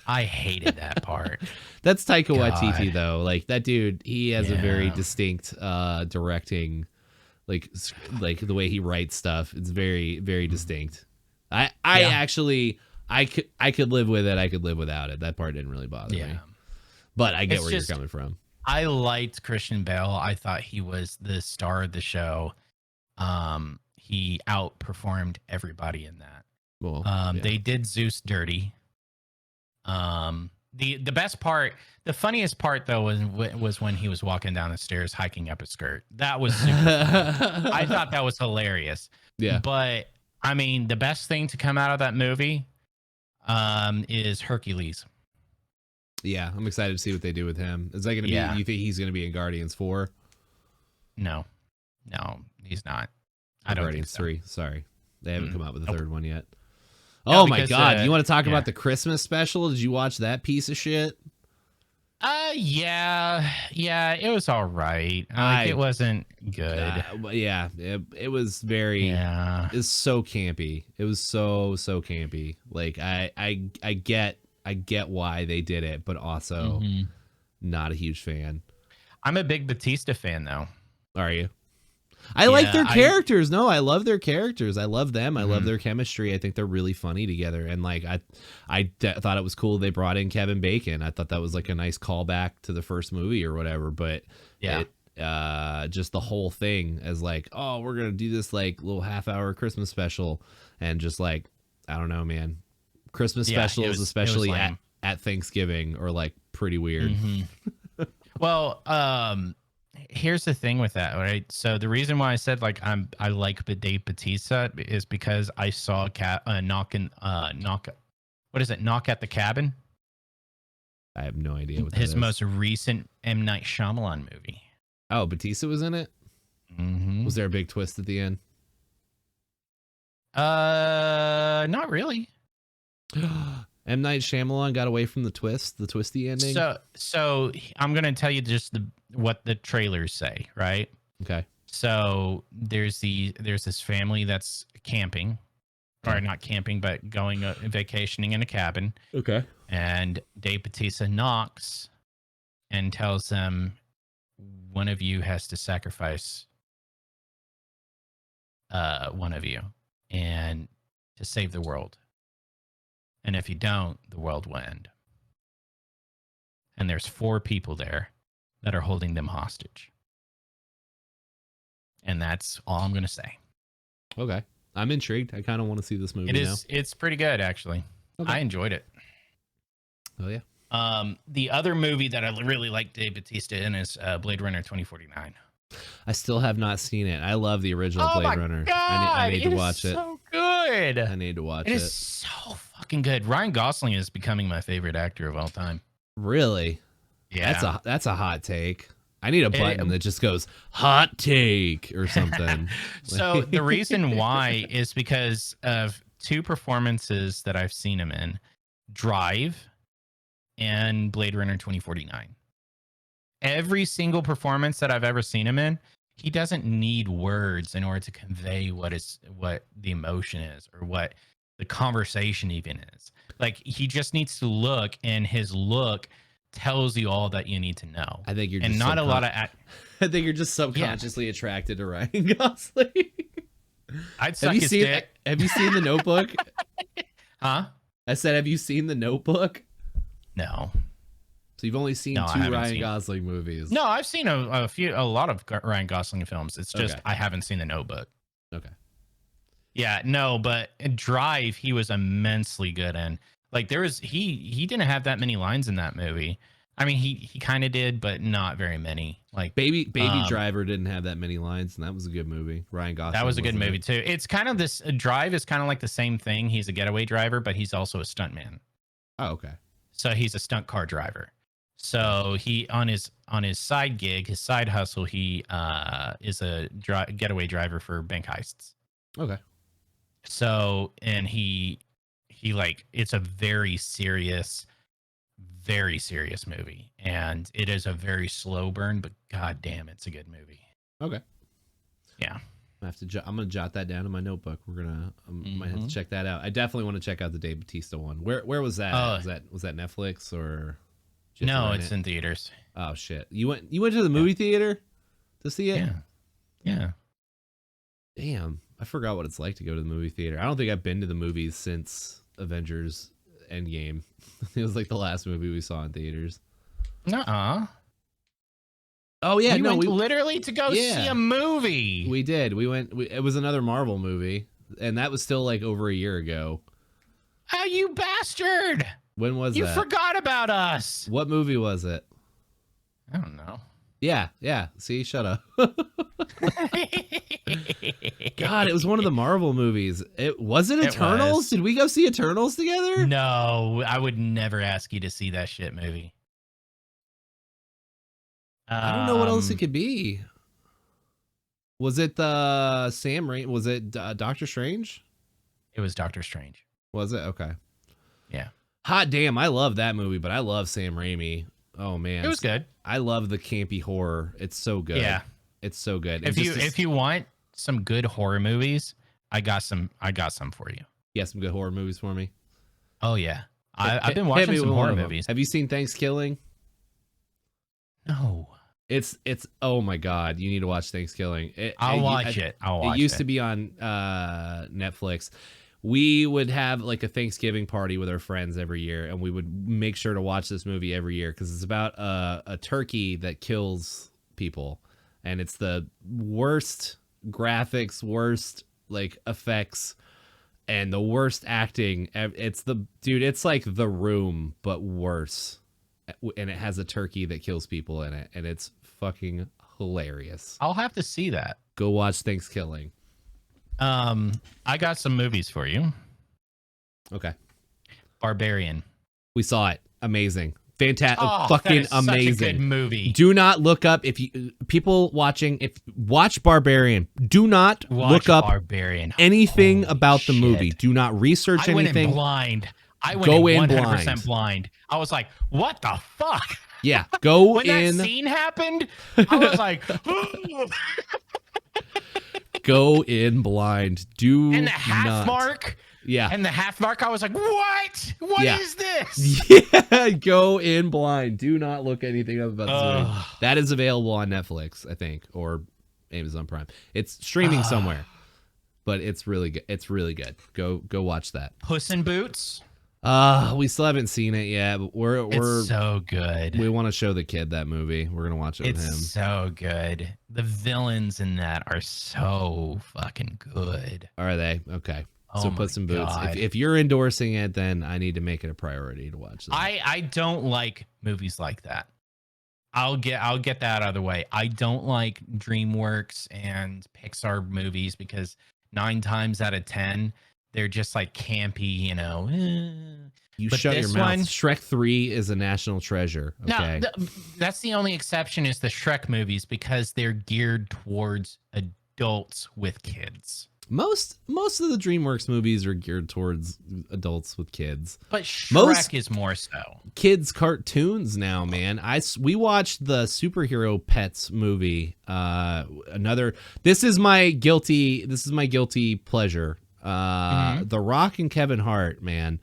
[SPEAKER 2] I hated that part.
[SPEAKER 1] That's Taika Waititi though. Like that dude, he has a very distinct directing, like the way he writes stuff. It's very, very distinct. I could live with it. I could live without it. That part didn't really bother me. But I get where you're coming from.
[SPEAKER 2] I liked Christian Bale. I thought he was the star of the show. He outperformed everybody in that.
[SPEAKER 1] Well,
[SPEAKER 2] They did Zeus dirty. The best part, the funniest part though was when he was walking down the stairs hiking up a skirt. That was super funny. I thought that was hilarious.
[SPEAKER 1] Yeah.
[SPEAKER 2] But I mean, the best thing to come out of that movie is Hercules.
[SPEAKER 1] Yeah, I'm excited to see what they do with him. Is that going to be? You think he's going to be in Guardians 4?
[SPEAKER 2] No, he's not. I don't
[SPEAKER 1] Guardians
[SPEAKER 2] think so.
[SPEAKER 1] 3. Sorry, they haven't come out with a third one yet. Oh my God! You want to talk about the Christmas special? Did you watch that piece of shit?
[SPEAKER 2] Yeah, it was all right. It wasn't good.
[SPEAKER 1] It was very. Yeah, it's so campy. It was so campy. Like I get why they did it, but also not a huge fan.
[SPEAKER 2] I'm a big Batista fan, though.
[SPEAKER 1] Are you? I like their characters. No, I love their characters. I love them. I love their chemistry. I think they're really funny together. And like I thought it was cool they brought in Kevin Bacon. I thought that was like a nice callback to the first movie or whatever. But just the whole thing as like, oh, we're gonna do this like little half-hour Christmas special, and just like I don't know, man. Christmas specials, especially at Thanksgiving, are like pretty weird.
[SPEAKER 2] Well, here's the thing with that, right? So the reason why I said like I like Dave Bautista is because I saw Knock at the Cabin.
[SPEAKER 1] I have no idea what that
[SPEAKER 2] his
[SPEAKER 1] is.
[SPEAKER 2] Most recent M. Night Shyamalan movie.
[SPEAKER 1] Oh, Bautista was in it? Was there a big twist at the end?
[SPEAKER 2] Not really.
[SPEAKER 1] M. Night Shyamalan got away from the twisty ending.
[SPEAKER 2] So I'm gonna tell you just what the trailers say, right?
[SPEAKER 1] Okay.
[SPEAKER 2] So there's this family that's camping, or not camping, but going vacationing in a cabin.
[SPEAKER 1] Okay.
[SPEAKER 2] And Dave Bautista knocks and tells them, one of you has to sacrifice one of you and to save the world. And if you don't, the world will end. And there's 4 people there that are holding them hostage. And that's all I'm going to say.
[SPEAKER 1] Okay. I'm intrigued. I kind of want to see this movie now.
[SPEAKER 2] It's pretty good, actually. Okay. I enjoyed it.
[SPEAKER 1] Oh, yeah.
[SPEAKER 2] The other movie that I really like Dave Bautista in is Blade Runner 2049.
[SPEAKER 1] I still have not seen it. I love the original Blade Runner. I need to watch it.
[SPEAKER 2] So good.
[SPEAKER 1] I need to watch it.
[SPEAKER 2] It is so fucking good. Ryan Gosling is becoming my favorite actor of all time.
[SPEAKER 1] Really?
[SPEAKER 2] Yeah.
[SPEAKER 1] That's a hot take. I need a button that just goes hot take or something.
[SPEAKER 2] So the reason why is because of two performances that I've seen him in, Drive and Blade Runner 2049. Every single performance that I've ever seen him in, he doesn't need words in order to convey what the emotion is or what the conversation even is. Like, he just needs to look, and his look tells you all that you need to know.
[SPEAKER 1] I think you're
[SPEAKER 2] and
[SPEAKER 1] just
[SPEAKER 2] not a lot of
[SPEAKER 1] I think you're just subconsciously attracted to Ryan Gosling.
[SPEAKER 2] I'd suck his dick.
[SPEAKER 1] Have you seen The Notebook?
[SPEAKER 2] Huh?
[SPEAKER 1] I said, have you seen The Notebook?
[SPEAKER 2] No.
[SPEAKER 1] So you've only seen two Ryan Gosling movies.
[SPEAKER 2] No, I've seen a lot of Ryan Gosling films. It's just I haven't seen The Notebook.
[SPEAKER 1] Okay.
[SPEAKER 2] Yeah, no, but Drive, he was immensely good in. Like, he didn't have that many lines in that movie. I mean, he kind of did, but not very many. Like
[SPEAKER 1] Baby Driver didn't have that many lines, and that was a good movie. Ryan Gosling.
[SPEAKER 2] That was a good movie too. It's kind of this Drive is kind of like the same thing. He's a getaway driver, but he's also a stuntman.
[SPEAKER 1] Oh, okay.
[SPEAKER 2] So he's a stunt car driver. So he on his side gig, his side hustle, he is a getaway driver for bank heists.
[SPEAKER 1] Okay.
[SPEAKER 2] So, and he like, it's a very serious movie, and it is a very slow burn, but god damn, it's a good movie.
[SPEAKER 1] Okay.
[SPEAKER 2] Yeah.
[SPEAKER 1] I'm gonna jot that down in my notebook. Might have to check that out. I definitely want to check out the Dave Bautista one. Where was that? Was that Netflix or?
[SPEAKER 2] No, it's in theaters.
[SPEAKER 1] Oh shit! You went to the movie theater to see it?
[SPEAKER 2] Yeah.
[SPEAKER 1] Damn, I forgot what it's like to go to the movie theater. I don't think I've been to the movies since Avengers Endgame. It was like the last movie we saw in theaters.
[SPEAKER 2] Nuh-uh.
[SPEAKER 1] Oh yeah,
[SPEAKER 2] we went literally to go see a movie.
[SPEAKER 1] We did. It was another Marvel movie, and that was still like over a year ago.
[SPEAKER 2] Oh, you bastard!
[SPEAKER 1] When was that?
[SPEAKER 2] You forgot about us.
[SPEAKER 1] What movie was it?
[SPEAKER 2] I don't know.
[SPEAKER 1] Yeah. See, shut up. God, it was one of the Marvel movies. Was it Eternals? Did we go see Eternals together?
[SPEAKER 2] No, I would never ask you to see that shit movie.
[SPEAKER 1] I don't know what else it could be. Was it Sam Raimi? Was it Doctor Strange?
[SPEAKER 2] It was Doctor Strange.
[SPEAKER 1] Was it? Okay.
[SPEAKER 2] Yeah.
[SPEAKER 1] Hot damn, I love that movie, but I love Sam Raimi. Oh man,
[SPEAKER 2] it was good.
[SPEAKER 1] I love the campy horror. It's so good.
[SPEAKER 2] Yeah,
[SPEAKER 1] it's so good.
[SPEAKER 2] If you want some good horror movies, I got some for you.
[SPEAKER 1] Yeah, some good horror movies for me.
[SPEAKER 2] Oh yeah, I've been watching some horror movies.
[SPEAKER 1] Have you seen Thanksgiving?
[SPEAKER 2] No.
[SPEAKER 1] It's oh my god, you need to watch Thanksgiving.
[SPEAKER 2] I'll watch it.
[SPEAKER 1] It used to be on Netflix. We would have like a Thanksgiving party with our friends every year, and we would make sure to watch this movie every year because it's about a turkey that kills people, and it's the worst graphics, worst like effects, and the worst acting. It's like The Room but worse, and it has a turkey that kills people in it, and it's fucking hilarious.
[SPEAKER 2] I'll have to see that.
[SPEAKER 1] Go watch Thanksgiving.
[SPEAKER 2] I got some movies for you.
[SPEAKER 1] Okay.
[SPEAKER 2] Barbarian.
[SPEAKER 1] We saw it. Amazing. Fantastic.
[SPEAKER 2] Fucking
[SPEAKER 1] amazing.
[SPEAKER 2] Such a good movie.
[SPEAKER 1] Do not look up people watching, watch Barbarian. Do not look up
[SPEAKER 2] Barbarian.
[SPEAKER 1] Anything about the movie. Do not research anything.
[SPEAKER 2] I went in blind. I went in 100% blind. I was like, what the fuck?
[SPEAKER 1] Yeah. Go
[SPEAKER 2] when
[SPEAKER 1] in.
[SPEAKER 2] When that scene happened, I was like,
[SPEAKER 1] go in blind.
[SPEAKER 2] And the half mark.
[SPEAKER 1] Yeah.
[SPEAKER 2] And the half mark, I was like, what? What is this?
[SPEAKER 1] Yeah. Go in blind. Do not look anything up about this movie. That is available on Netflix, I think, or Amazon Prime. It's streaming somewhere, but it's really good. It's really good. Go watch that.
[SPEAKER 2] Puss in Boots.
[SPEAKER 1] We still haven't seen it yet, but we're
[SPEAKER 2] it's so good.
[SPEAKER 1] We want to show the kid that movie. We're gonna watch it with him.
[SPEAKER 2] It's so good. The villains in that are so fucking good.
[SPEAKER 1] Are they? Okay. So
[SPEAKER 2] Oh my
[SPEAKER 1] Puss in Boots.
[SPEAKER 2] God.
[SPEAKER 1] If you're endorsing it, then I need to make it a priority to watch that.
[SPEAKER 2] I don't like movies like that. I'll get that out of the way. I don't like DreamWorks and Pixar movies because 9 times out of 10 they're just like campy, you know.
[SPEAKER 1] You
[SPEAKER 2] But
[SPEAKER 1] shut your
[SPEAKER 2] this
[SPEAKER 1] mouth.
[SPEAKER 2] one-
[SPEAKER 1] Shrek 3 is a national treasure. Okay.
[SPEAKER 2] No, that's the only exception is the Shrek movies because they're geared towards adults with kids.
[SPEAKER 1] Most of the DreamWorks movies are geared towards adults with kids.
[SPEAKER 2] But Shrek
[SPEAKER 1] Most-
[SPEAKER 2] is more so.
[SPEAKER 1] Kids cartoons now, man. We watched the superhero Pets movie. This is my guilty pleasure. The Rock and Kevin Hart, man.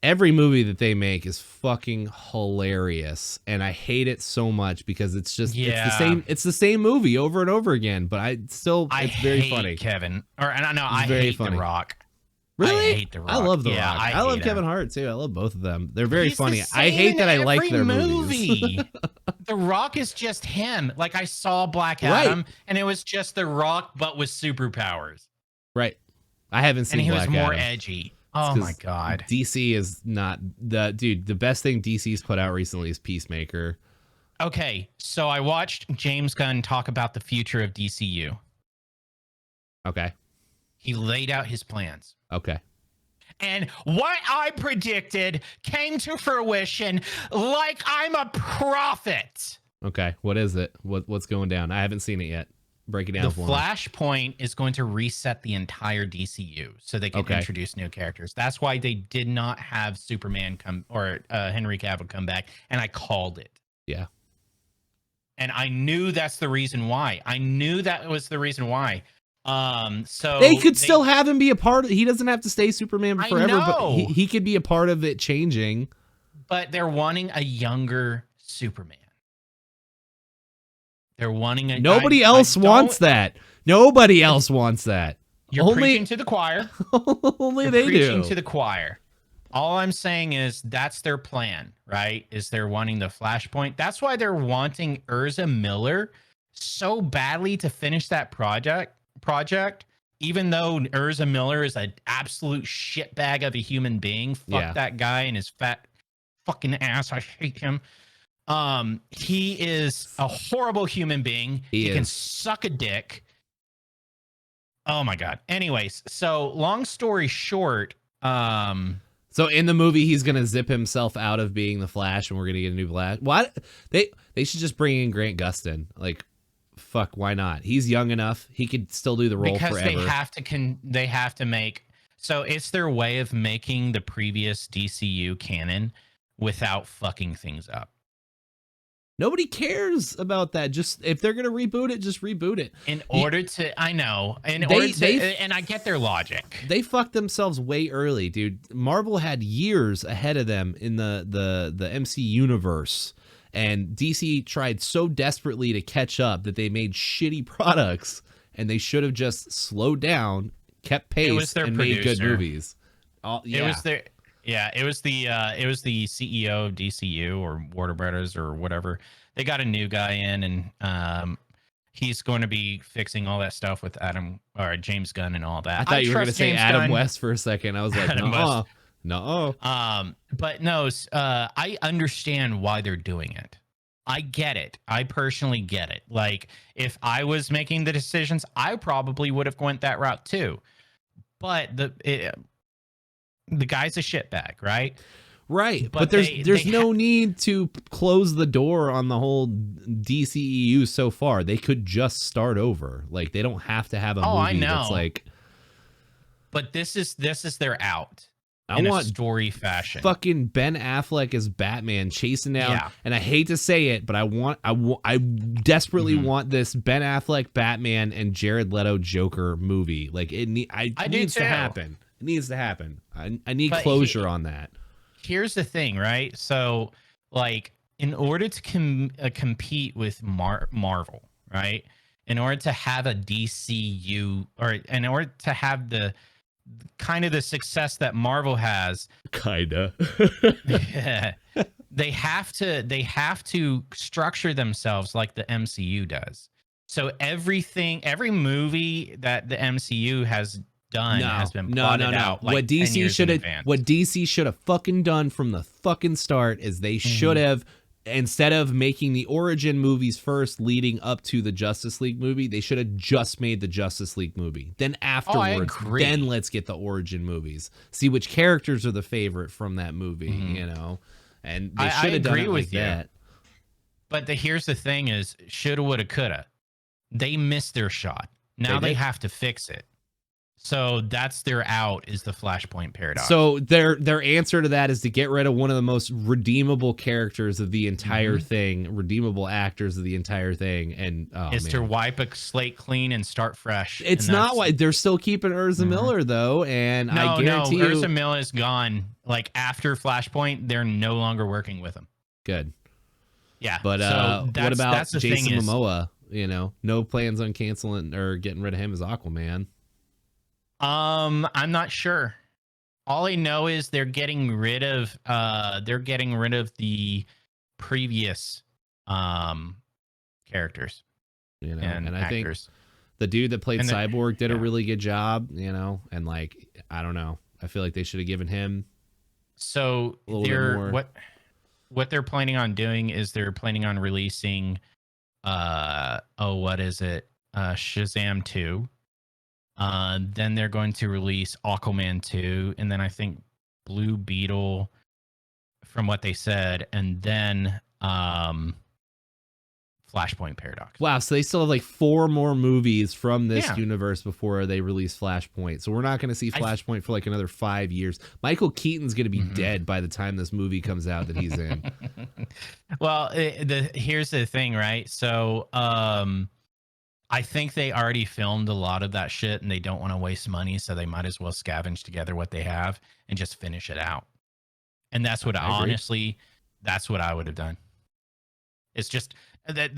[SPEAKER 1] Every movie that they make is fucking hilarious, and I hate it so much because it's the same movie over and over again. But it's very
[SPEAKER 2] hate
[SPEAKER 1] funny.
[SPEAKER 2] Kevin, I
[SPEAKER 1] very
[SPEAKER 2] hate
[SPEAKER 1] funny.
[SPEAKER 2] The Rock.
[SPEAKER 1] Really?
[SPEAKER 2] I hate The Rock.
[SPEAKER 1] I love The
[SPEAKER 2] Yeah,
[SPEAKER 1] Rock.
[SPEAKER 2] I
[SPEAKER 1] I love
[SPEAKER 2] hate
[SPEAKER 1] Kevin
[SPEAKER 2] him.
[SPEAKER 1] Hart too. I love both of them. They're very
[SPEAKER 2] He's the
[SPEAKER 1] funny. I
[SPEAKER 2] same
[SPEAKER 1] hate that
[SPEAKER 2] in
[SPEAKER 1] I like
[SPEAKER 2] every
[SPEAKER 1] their movies.
[SPEAKER 2] movie. The Rock is just him. Like I saw Black
[SPEAKER 1] Right.
[SPEAKER 2] Adam, and it was just The Rock, but with superpowers.
[SPEAKER 1] Right. I haven't seen
[SPEAKER 2] And he
[SPEAKER 1] Black
[SPEAKER 2] was more
[SPEAKER 1] Adam.
[SPEAKER 2] edgy. Oh my God.
[SPEAKER 1] DC is not the best thing DC's put out recently is Peacemaker.
[SPEAKER 2] Okay, so I watched James Gunn talk about the future of DCU.
[SPEAKER 1] Okay.
[SPEAKER 2] He laid out his plans.
[SPEAKER 1] Okay.
[SPEAKER 2] And what I predicted came to fruition like I'm a prophet.
[SPEAKER 1] Okay. What is it? What's going down? I haven't seen it yet. Break it down
[SPEAKER 2] The
[SPEAKER 1] for me.
[SPEAKER 2] Flashpoint is going to reset the entire DCU so they can introduce new characters. That's why they did not have Superman come or Henry Cavill come back, and I called it.
[SPEAKER 1] Yeah.
[SPEAKER 2] And I knew that's the reason why. I knew that was the reason why. So
[SPEAKER 1] They could still have him be a part of. He doesn't have to stay Superman
[SPEAKER 2] I
[SPEAKER 1] forever, but
[SPEAKER 2] know.
[SPEAKER 1] he could be a part of it changing.
[SPEAKER 2] But they're wanting a younger Superman. They're wanting a
[SPEAKER 1] Nobody else wants that. Nobody else wants that.
[SPEAKER 2] You're preaching to the choir.
[SPEAKER 1] Only
[SPEAKER 2] You're
[SPEAKER 1] they
[SPEAKER 2] preaching
[SPEAKER 1] do.
[SPEAKER 2] to the choir. All I'm saying is that's their plan, right? Is they're wanting the Flashpoint. That's why they're wanting Urza Miller so badly to finish that project, even though Urza Miller is an absolute shitbag of a human being. Fuck that guy and his fat fucking ass. I hate him. He is a horrible human being. He can suck a dick. Oh my God. Anyways, so long story short,
[SPEAKER 1] so in the movie, he's gonna zip himself out of being the Flash, and we're gonna get a new Flash. What? They should just bring in Grant Gustin. Like, fuck, why not? He's young enough. He could still do the role
[SPEAKER 2] because
[SPEAKER 1] forever.
[SPEAKER 2] they have to make. So it's their way of making the previous DCU canon without fucking things up.
[SPEAKER 1] Nobody cares about that. Just if they're gonna reboot it, just reboot it.
[SPEAKER 2] In order to, I know, and I get their logic.
[SPEAKER 1] They fucked themselves way early, dude. Marvel had years ahead of them in the MC universe, and DC tried so desperately to catch up that they made shitty products, and they should have just slowed down, kept pace, and made good movies.
[SPEAKER 2] It was their. Yeah, it was the CEO of DCU or Warner Brothers or whatever. They got a new guy in, and he's going to be fixing all that stuff with James Gunn and all that.
[SPEAKER 1] I thought you were going to say Adam West for a second. I was like, no.
[SPEAKER 2] But no, I understand why they're doing it. I get it. I personally get it. Like, if I was making the decisions, I probably would have went that route too. But the guy's a shitbag, right?
[SPEAKER 1] Right. But there's no need to close the door on the whole DCEU so far. They could just start over. Like, they don't have to have a movie
[SPEAKER 2] I know.
[SPEAKER 1] that's like.
[SPEAKER 2] But this is their out.
[SPEAKER 1] I want
[SPEAKER 2] a story fashion.
[SPEAKER 1] Fucking Ben Affleck as Batman chasing down, and I hate to say it, but I desperately want this Ben Affleck Batman and Jared Leto Joker movie. Like, it needs to happen. It needs to happen. I need closure on that.
[SPEAKER 2] Here's the thing, right? So, like, in order to compete with Marvel, right? In order to have a DCU, or in order to have the kind of the success that Marvel has, they have to structure themselves like the MCU does. So every movie that the MCU has done
[SPEAKER 1] No,
[SPEAKER 2] has been
[SPEAKER 1] no,
[SPEAKER 2] plotted
[SPEAKER 1] no, no.
[SPEAKER 2] out like 10 years in advance.
[SPEAKER 1] What DC should have fucking done from the fucking start is they should have, instead of making the origin movies first leading up to the Justice League movie, they should have just made the Justice League movie. Then afterwards, then let's get the origin movies. See which characters are the favorite from that movie, you know? And they should have done it like that.
[SPEAKER 2] But here's the thing is, shoulda, woulda, coulda. They missed their shot. Now they have to fix it. So that's their out, is the Flashpoint paradox.
[SPEAKER 1] So their answer to that is to get rid of one of the most redeemable characters of the entire thing, redeemable actors of the entire thing, and
[SPEAKER 2] to wipe a slate clean and start fresh.
[SPEAKER 1] It's not why they're still keeping Urza Miller though, and I guarantee you,
[SPEAKER 2] Urza Miller is gone. Like after Flashpoint, they're no longer working with him.
[SPEAKER 1] Good.
[SPEAKER 2] Yeah,
[SPEAKER 1] but what about Jason Momoa? You know, no plans on canceling or getting rid of him as Aquaman.
[SPEAKER 2] I'm not sure. All I know is they're getting rid of the previous characters.
[SPEAKER 1] You know, and I think the dude that played Cyborg did a really good job, you know, and like I don't know. I feel like they should have given him
[SPEAKER 2] a little bit more. What they're planning on doing is they're planning on releasing Shazam 2. Then they're going to release Aquaman 2, and then I think Blue Beetle, from what they said, and then Flashpoint Paradox.
[SPEAKER 1] Wow, so they still have like 4 more movies from this universe before they release Flashpoint. So we're not going to see Flashpoint for like another 5 years. Michael Keaton's going to be dead by the time this movie comes out that he's in.
[SPEAKER 2] Well, here's the thing, right? So I think they already filmed a lot of that shit and they don't want to waste money, so they might as well scavenge together what they have and just finish it out. And that's what that's what I would have done. It's just that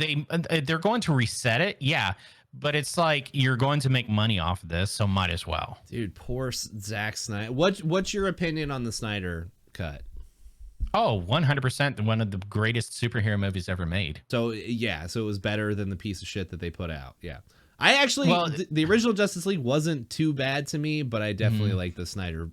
[SPEAKER 2] they're going to reset it, yeah, but it's like you're going to make money off of this, so might as well.
[SPEAKER 1] Dude, poor Zack Snyder. What's your opinion on the Snyder cut?
[SPEAKER 2] Oh, 100%. One of the greatest superhero movies ever made.
[SPEAKER 1] So, yeah. So it was better than the piece of shit that they put out. Yeah. I actually, the original Justice League wasn't too bad to me, but I definitely like the Snyder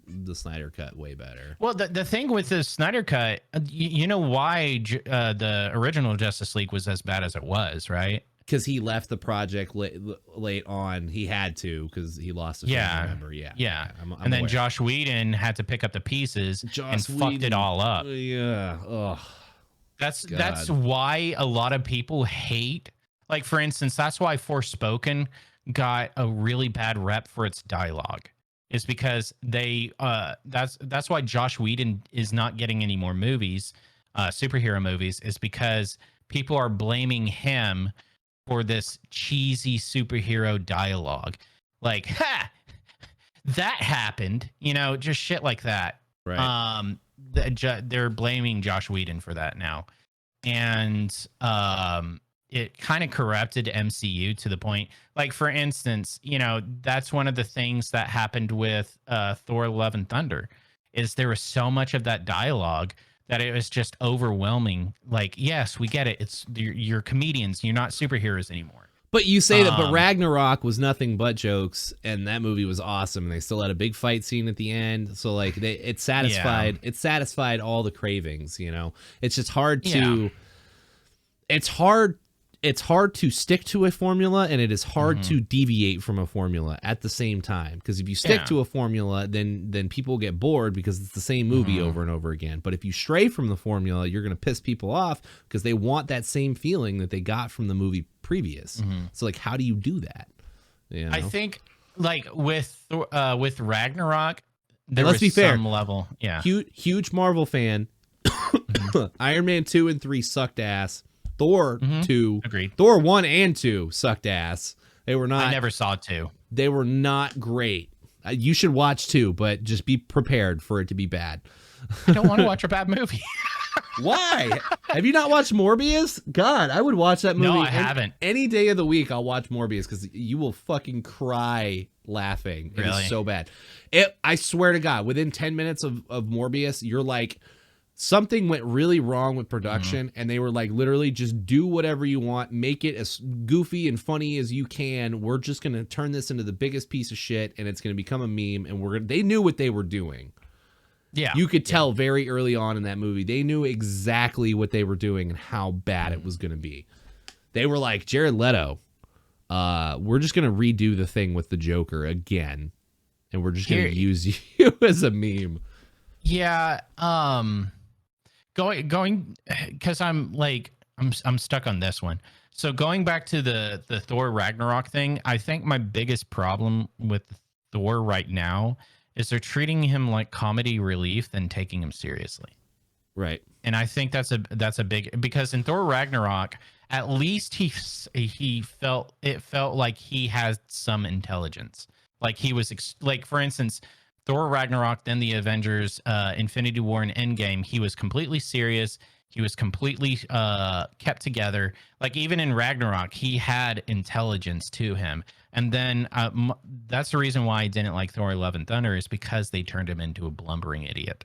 [SPEAKER 1] cut way better.
[SPEAKER 2] Well, the thing with the Snyder cut, you know why the original Justice League was as bad as it was, right?
[SPEAKER 1] Because he left the project late on. He had to because he lost a family member. Yeah. I'm
[SPEAKER 2] and then
[SPEAKER 1] aware.
[SPEAKER 2] Josh Whedon had to pick up the pieces fucked it all up.
[SPEAKER 1] Yeah. Ugh.
[SPEAKER 2] That's why a lot of people hate. Like, for instance, that's why Forspoken got a really bad rep for its dialogue. Is because that's why Josh Whedon is not getting any more movies, superhero movies, is because people are blaming him for this cheesy superhero dialogue. Like, ha! That happened. You know, just shit like that.
[SPEAKER 1] Right.
[SPEAKER 2] They're blaming Josh Whedon for that now. And it kind of corrupted MCU to the point, like, for instance, you know, that's one of the things that happened with Thor: Love and Thunder, is there was so much of that dialogue that it was just overwhelming. Like, yes, we get it. You're comedians. You're not superheroes anymore.
[SPEAKER 1] But you say that, but Ragnarok was nothing but jokes, and that movie was awesome, and they still had a big fight scene at the end. So like, it satisfied all the cravings. You know, it's just hard to. It's hard to stick to a formula, and it is hard to deviate from a formula at the same time. Because if you stick to a formula, then people get bored because it's the same movie over and over again. But if you stray from the formula, you're going to piss people off because they want that same feeling that they got from the movie previous. So like, how do you do that? You know?
[SPEAKER 2] I think like with Ragnarok, there
[SPEAKER 1] let's
[SPEAKER 2] was
[SPEAKER 1] be fair,
[SPEAKER 2] some level. Yeah.
[SPEAKER 1] Huge Marvel fan. Iron Man 2 and 3 sucked ass. Thor 2,
[SPEAKER 2] agreed.
[SPEAKER 1] Thor 1 and 2 sucked ass. They were not.
[SPEAKER 2] I never saw 2.
[SPEAKER 1] They were not great. You should watch 2, but just be prepared for it to be bad.
[SPEAKER 2] I don't want to watch a bad movie.
[SPEAKER 1] Why? Have you not watched Morbius? God, I would watch that movie.
[SPEAKER 2] No, I haven't.
[SPEAKER 1] Any day of the week, I'll watch Morbius because you will fucking cry laughing. It is so bad. I swear to God, within 10 minutes of Morbius, you're like, something went really wrong with production, and they were like, literally, just do whatever you want, make it as goofy and funny as you can. We're just gonna turn this into the biggest piece of shit, and it's gonna become a meme. And they knew what they were doing.
[SPEAKER 2] Yeah,
[SPEAKER 1] you could tell very early on in that movie, they knew exactly what they were doing and how bad it was gonna be. They were like, Jared Leto, we're just gonna redo the thing with the Joker again, and we're just gonna use you as a meme.
[SPEAKER 2] Yeah. Going because I'm stuck on this one. So going back to the Thor Ragnarok thing, I think my biggest problem with Thor right now is they're treating him like comedy relief than taking him seriously.
[SPEAKER 1] Right.
[SPEAKER 2] And I think that's a big, because in Thor Ragnarok, at least he felt like he has some intelligence. Like he was like, for instance, Thor Ragnarok, then the Avengers, Infinity War, and Endgame, he was completely serious. He was completely kept together. Like even in Ragnarok, he had intelligence to him. And then that's the reason why I didn't like Thor: Love and Thunder, is because they turned him into a blumbering idiot.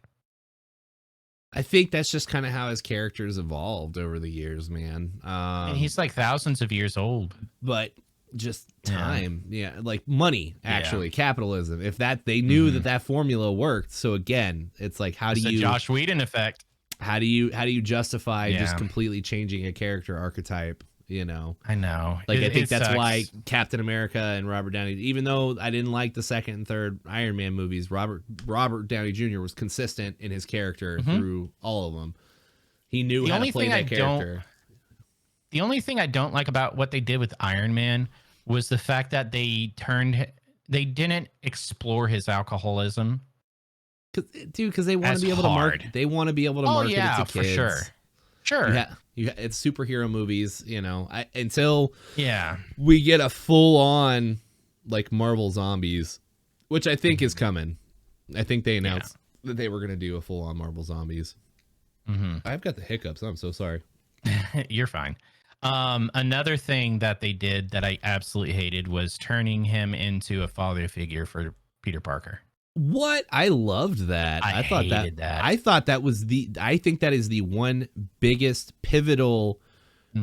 [SPEAKER 1] I think that's just kind of how his character's evolved over the years, man.
[SPEAKER 2] And he's like thousands of years old.
[SPEAKER 1] But just time, like money, actually, capitalism. If that they knew that formula worked. So again, it's like, how do you,
[SPEAKER 2] the Josh Whedon effect?
[SPEAKER 1] How do you justify just completely changing a character archetype? You know,
[SPEAKER 2] I know.
[SPEAKER 1] Like I think that's why Captain America and Robert Downey, even though I didn't like the second and third Iron Man movies, Robert Downey Jr. was consistent in his character through all of them. He knew how to play that character.
[SPEAKER 2] The only thing I don't like about what they did with Iron Man was the fact that they didn't explore his alcoholism.
[SPEAKER 1] Because they want to be able to market. They want to be able to market it to kids.
[SPEAKER 2] For sure.
[SPEAKER 1] It's superhero movies, until
[SPEAKER 2] Yeah.
[SPEAKER 1] we get a full on like Marvel Zombies, which I think is coming. I think they announced that they were going to do a full on Marvel Zombies. I've got the hiccups. I'm so sorry.
[SPEAKER 2] You're fine. Another thing that they did that I absolutely hated was turning him into a father figure for Peter Parker.
[SPEAKER 1] What? I loved that. I thought
[SPEAKER 2] hated that.
[SPEAKER 1] I thought that was I think that is the one biggest pivotal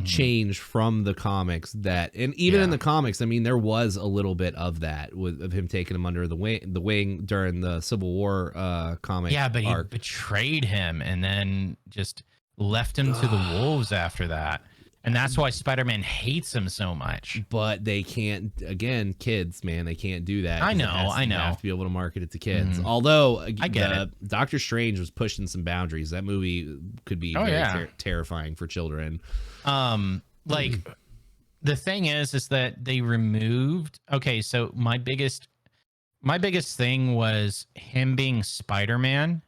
[SPEAKER 1] change from the comics, that, and even in the comics, I mean, there was a little bit of that of him taking him under the wing during the Civil War comic.
[SPEAKER 2] Yeah, but he betrayed him and then just left him to the wolves after that. And that's why Spider-Man hates him so much.
[SPEAKER 1] But they can't, again, kids, man, they can't do that.
[SPEAKER 2] I know.
[SPEAKER 1] You have to be able to market it to kids. Although,
[SPEAKER 2] I get it.
[SPEAKER 1] Doctor Strange was pushing some boundaries. That movie could be very terrifying for children.
[SPEAKER 2] Like, the thing is that they removed... Okay, so my biggest thing was him being Spider-Man.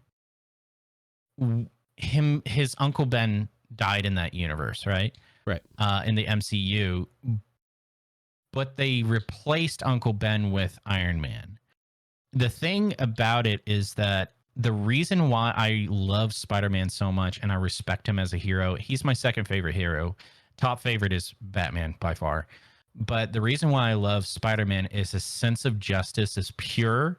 [SPEAKER 2] His Uncle Ben died in that universe, right?
[SPEAKER 1] Right.
[SPEAKER 2] In the MCU, but they replaced Uncle Ben with Iron Man. The thing about it is that the reason why I love Spider-Man so much and I respect him as a hero, he's my second favorite hero. Top favorite is Batman by far. But the reason why I love Spider-Man is his sense of justice is pure,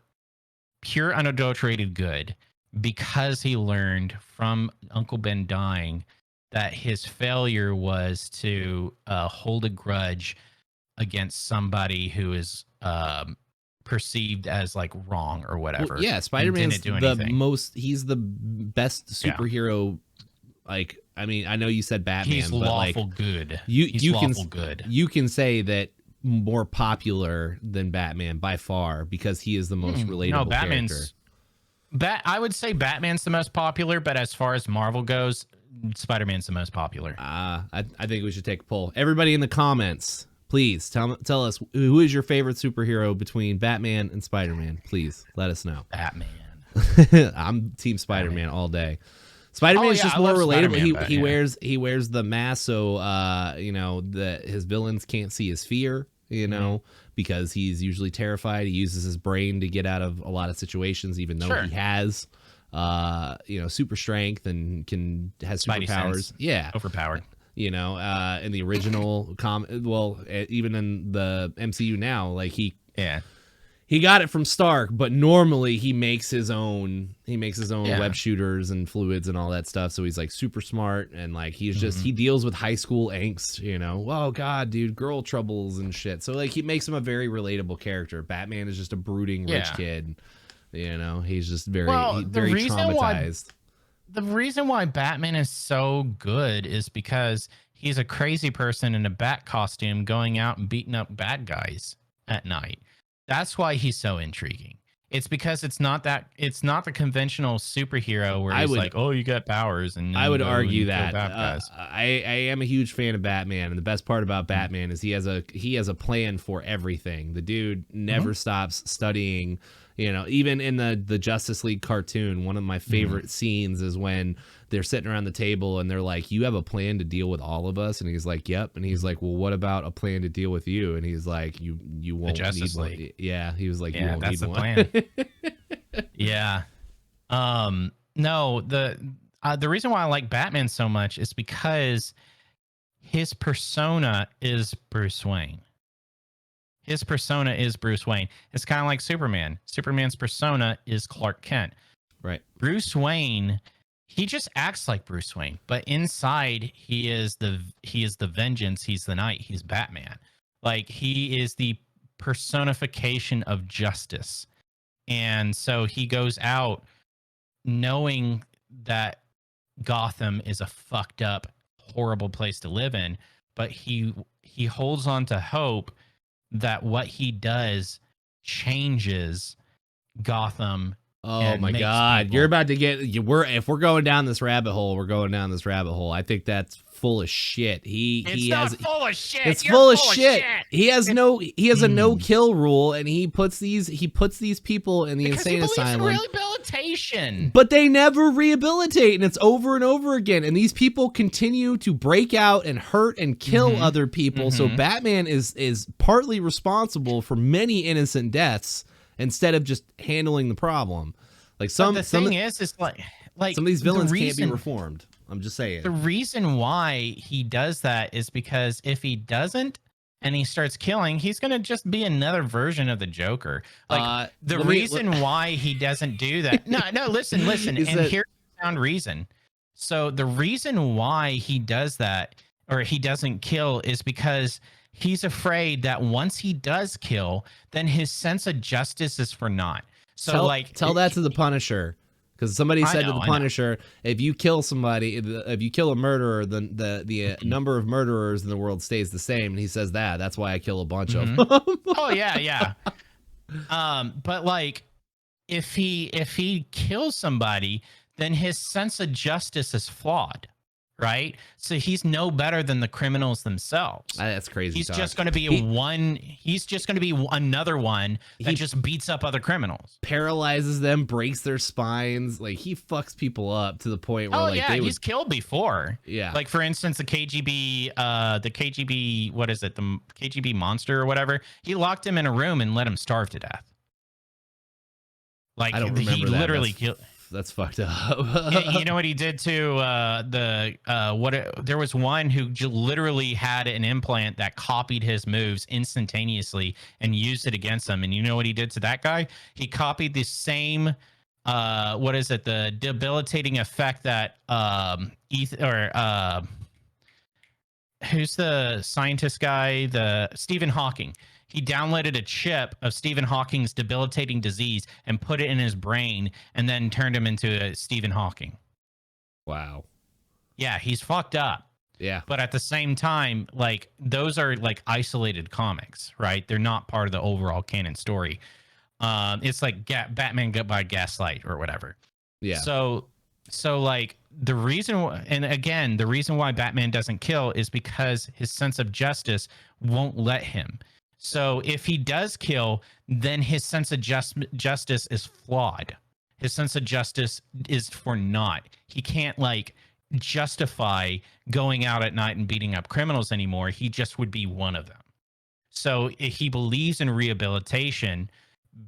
[SPEAKER 2] unadulterated good, because he learned from Uncle Ben dying that his failure was to hold a grudge against somebody who is perceived as like wrong or whatever.
[SPEAKER 1] Well, yeah, Spider-Man's he's the best superhero. Like, I mean, I know you said Batman,
[SPEAKER 2] he's
[SPEAKER 1] but
[SPEAKER 2] lawful
[SPEAKER 1] like,
[SPEAKER 2] good.
[SPEAKER 1] You can say that more popular than Batman by far because he is the most relatable character.
[SPEAKER 2] I would say Batman's the most popular, but as far as Marvel goes, Spider-Man's the most popular.
[SPEAKER 1] I think we should take a poll. Everybody in the comments, please tell us who is your favorite superhero between Batman and Spider-Man. Please let us know.
[SPEAKER 2] Batman.
[SPEAKER 1] I'm Team Spider-Man all day. Spider-Man is just more relatable. He wears the mask, so his villains can't see his fear. Because he's usually terrified. He uses his brain to get out of a lot of situations, even though he has super strength and has superpowers. Yeah,
[SPEAKER 2] overpowered.
[SPEAKER 1] In the original even in the MCU now, like he he got it from Stark, but normally he makes his own web shooters and fluids and all that stuff. So he's like super smart, and like he's just he deals with high school angst, you know. Oh god, dude, girl troubles and shit. So like he makes him a very relatable character. Batman is just a brooding rich kid, you know. He's just very traumatized.
[SPEAKER 2] The reason why Batman is so good is because he's a crazy person in a bat costume going out and beating up bad guys at night. That's why he's so intriguing. It's because it's not the conventional superhero where he's like, oh, you got powers. And
[SPEAKER 1] I would argue that I am a huge fan of Batman, and the best part about Batman is he has a plan for everything. The dude never stops studying. You know, even in the Justice League cartoon, one of my favorite scenes is when they're sitting around the table and they're like, you have a plan to deal with all of us? And he's like, yep. And he's like, well, what about a plan to deal with you? And he's like, you won't need one. Yeah. He was like, you won't need one. Plan.
[SPEAKER 2] Yeah. No, the reason why I like Batman so much is because his persona is Bruce Wayne. His persona is Bruce Wayne. It's kind of like Superman. Superman's persona is Clark Kent.
[SPEAKER 1] Right.
[SPEAKER 2] Bruce Wayne, he just acts like Bruce Wayne, but inside he is the vengeance. He's the night. He's Batman. Like he is the personification of justice. And so he goes out knowing that Gotham is a fucked up, horrible place to live in, but he holds on to hope that what he does changes Gotham.
[SPEAKER 1] Oh my God. You're about to if we're going down this rabbit hole, we're going down this rabbit hole. I think that's full of shit.
[SPEAKER 2] It's full of shit.
[SPEAKER 1] It's full of shit. He has a no-kill rule, and he puts these people in the insane asylum.
[SPEAKER 2] In rehabilitation.
[SPEAKER 1] But they never rehabilitate, and it's over and over again. And these people continue to break out and hurt and kill other people. So Batman is partly responsible for many innocent deaths instead of just handling the problem. Like some of these villains can't be reformed. I'm just saying.
[SPEAKER 2] The reason why he does that is because if he doesn't and he starts killing, he's going to just be another version of the Joker. Like the reason why he doesn't do that. No, listen. And here's the sound reason. So the reason why he does that or he doesn't kill is because he's afraid that once he does kill, then his sense of justice is for naught. So
[SPEAKER 1] tell that to the Punisher. Because somebody said to the Punisher, if you kill somebody, if you kill a murderer, then the number of murderers in the world stays the same. And he says that's why I kill a bunch of them.
[SPEAKER 2] Oh yeah. But like, if he kills somebody, then his sense of justice is flawed, right? So he's no better than the criminals themselves.
[SPEAKER 1] That's crazy.
[SPEAKER 2] He's just going to be He's just going to be another one that just beats up other criminals,
[SPEAKER 1] paralyzes them, breaks their spines. Like he fucks people up to the point where
[SPEAKER 2] he's killed before.
[SPEAKER 1] Yeah.
[SPEAKER 2] Like for instance, the KGB, what is it? The KGB monster or whatever. He locked him in a room and let him starve to death. Like
[SPEAKER 1] I don't remember
[SPEAKER 2] he
[SPEAKER 1] that.
[SPEAKER 2] literally killed.
[SPEAKER 1] That's fucked up.
[SPEAKER 2] You know what he did to there was one who literally had an implant that copied his moves instantaneously and used it against him. And you know what he did to that guy? He copied the same the debilitating effect that who's the scientist guy? The Stephen Hawking. He downloaded a chip of Stephen Hawking's debilitating disease and put it in his brain and then turned him into a Stephen Hawking.
[SPEAKER 1] Wow.
[SPEAKER 2] Yeah, he's fucked up.
[SPEAKER 1] Yeah.
[SPEAKER 2] But at the same time, like those are like isolated comics, right? They're not part of the overall canon story. It's like Batman got by Gaslight or whatever.
[SPEAKER 1] Yeah.
[SPEAKER 2] So like the reason why Batman doesn't kill is because his sense of justice won't let him. So if he does kill, then his sense of justice is flawed. His sense of justice is for naught. He can't like justify going out at night and beating up criminals anymore. He just would be one of them. So if he believes in rehabilitation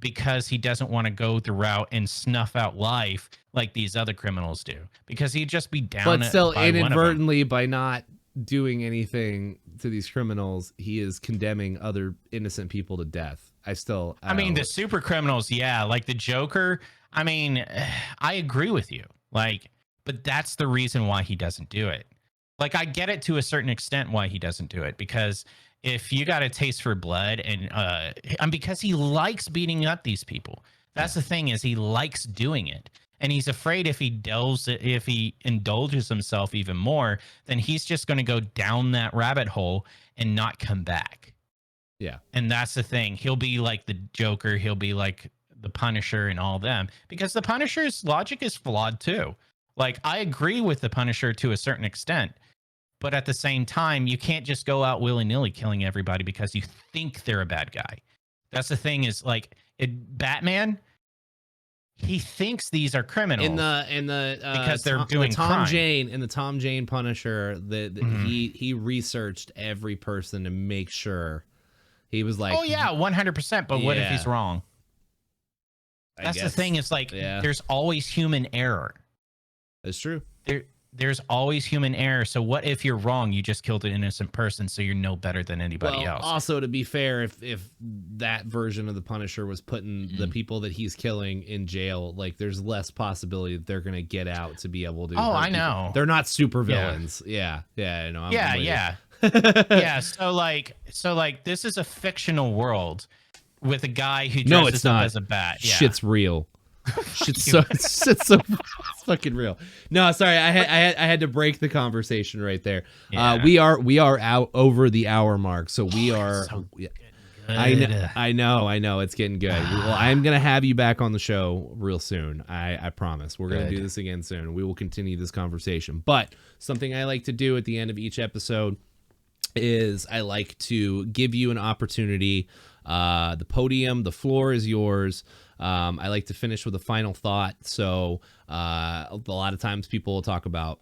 [SPEAKER 2] because he doesn't want to go the route and snuff out life like these other criminals do, because he'd just be down.
[SPEAKER 1] But still, inadvertently, by not doing anything to these criminals, he is condemning other innocent people to death
[SPEAKER 2] I mean, the super criminals, yeah, like the Joker. I mean, I agree with you. Like, but that's the reason why he doesn't do it. Like, I get it to a certain extent why he doesn't do it, because if you got a taste for blood and because he likes beating up these people. That's the thing, is he likes doing it. And he's afraid if he indulges himself even more, then he's just going to go down that rabbit hole and not come back.
[SPEAKER 1] Yeah.
[SPEAKER 2] And that's the thing. He'll be like the Joker. He'll be like the Punisher and all them, because the Punisher's logic is flawed too. Like, I agree with the Punisher to a certain extent, but at the same time, you can't just go out willy-nilly killing everybody because you think they're a bad guy. That's the thing, is like Batman, he thinks these are criminals
[SPEAKER 1] because
[SPEAKER 2] they're doing
[SPEAKER 1] Tom
[SPEAKER 2] crime.
[SPEAKER 1] Jane and the Tom Jane Punisher. He researched every person to make sure. He was like,
[SPEAKER 2] oh yeah, 100%. But what if he's wrong? That's the thing. Is like, there's always human error.
[SPEAKER 1] That's true.
[SPEAKER 2] There's always human error. So what if you're wrong? You just killed an innocent person, so you're no better than anybody else.
[SPEAKER 1] Also, to be fair, if that version of the Punisher was putting the people that he's killing in jail, like, there's less possibility that they're gonna get out to be able to.
[SPEAKER 2] Oh, I know.
[SPEAKER 1] They're not super villains. Yeah. I know.
[SPEAKER 2] Yeah. So like this is a fictional world with a guy who dresses up as a bat. Yeah.
[SPEAKER 1] Shit's real. Shit's so fucking real. No, sorry, I had to break the conversation right there. Yeah. We are out over the hour mark, so we are. So I know it's getting good. Well, I'm gonna have you back on the show real soon. I promise. We're gonna do this again soon. We will continue this conversation. But something I like to do at the end of each episode is I like to give you an opportunity. The podium, the floor is yours. I like to finish with a final thought. So a lot of times people will talk about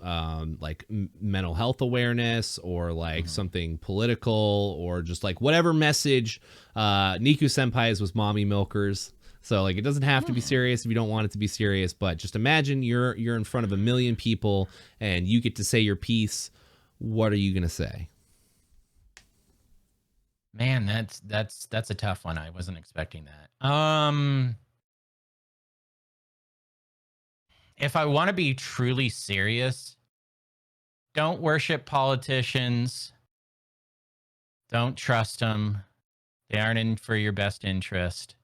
[SPEAKER 1] like mental health awareness, or like something political, or just like whatever message. Niku Senpai's was mommy milkers. So like, it doesn't have to be serious if you don't want it to be serious, but just imagine you're in front of 1 million people and you get to say your piece. What are you going to say?
[SPEAKER 2] Man, that's a tough one. I wasn't expecting that. If I want to be truly serious, don't worship politicians. Don't trust them. They aren't in for your best interest.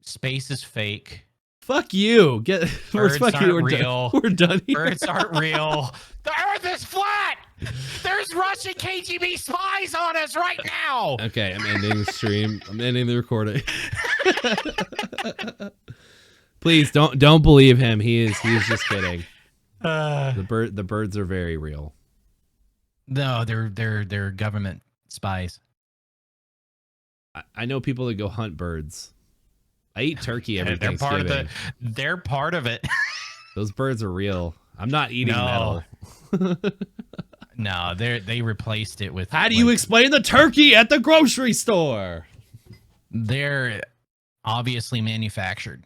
[SPEAKER 2] Space is fake.
[SPEAKER 1] Fuck you.
[SPEAKER 2] Birds aren't real.
[SPEAKER 1] We're done here.
[SPEAKER 2] Birds aren't real. The Earth is flat. There's Russian KGB spies on us right now.
[SPEAKER 1] Okay, I'm ending the stream. I'm ending the recording. Please don't believe him. He's just kidding. The birds are very real.
[SPEAKER 2] No, they're government spies.
[SPEAKER 1] I know people that go hunt birds. I eat turkey every Thanksgiving.
[SPEAKER 2] They're part of it.
[SPEAKER 1] Those birds are real. I'm not eating metal.
[SPEAKER 2] No, they replaced it with.
[SPEAKER 1] How do you explain the turkey at the grocery store?
[SPEAKER 2] They're obviously manufactured.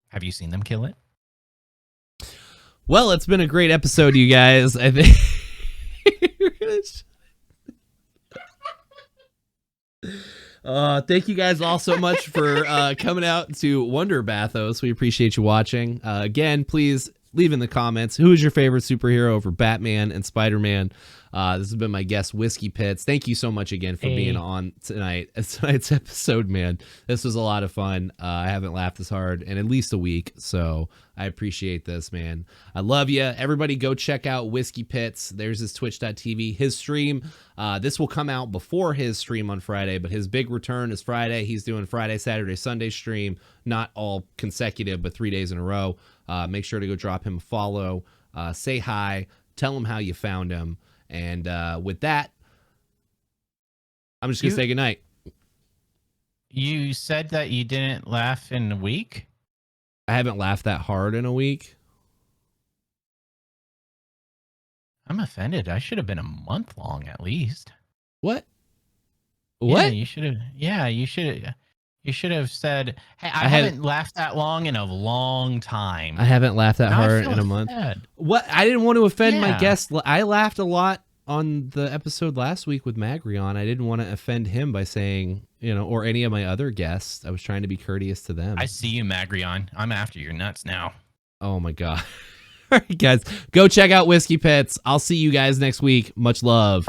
[SPEAKER 2] Have you seen them kill it?
[SPEAKER 1] Well, it's been a great episode, you guys. I think. Thank you guys all so much for coming out to Wonder Bathos. We appreciate you watching. Again, please leave in the comments who is your favorite superhero over Batman and Spider-Man. This has been my guest, Whiskeypits. Thank you so much again for being on tonight's episode, man. This was a lot of fun. I haven't laughed this hard in at least a week, so I appreciate this, man. I love you. Everybody go check out Whiskeypits. There's his twitch.tv, his stream. This will come out before his stream on Friday, but his big return is Friday. He's doing Friday, Saturday, Sunday stream, not all consecutive, but 3 days in a row. Make sure to go drop him a follow, say hi, tell him how you found him. And with that, I'm just going to say goodnight.
[SPEAKER 2] You said that you didn't laugh in a week?
[SPEAKER 1] I haven't laughed that hard in a week.
[SPEAKER 2] I'm offended. I should have been a month long at least.
[SPEAKER 1] What?
[SPEAKER 2] Yeah, you should have. Yeah, you should. You should have said, "Hey, I haven't laughed that long in a long time."
[SPEAKER 1] I haven't laughed that
[SPEAKER 2] Now I
[SPEAKER 1] hard
[SPEAKER 2] feel
[SPEAKER 1] in a month.
[SPEAKER 2] sad.
[SPEAKER 1] What? I didn't want to offend my
[SPEAKER 2] Yeah.
[SPEAKER 1] guest. I laughed a lot on the episode last week with Magrion. I didn't want to offend him by saying, or any of my other guests. I was trying to be courteous to them.
[SPEAKER 2] I see you, Magrion. I'm after your nuts now.
[SPEAKER 1] Oh my God. All right, guys, go check out Whiskey Pits. I'll see you guys next week. Much love.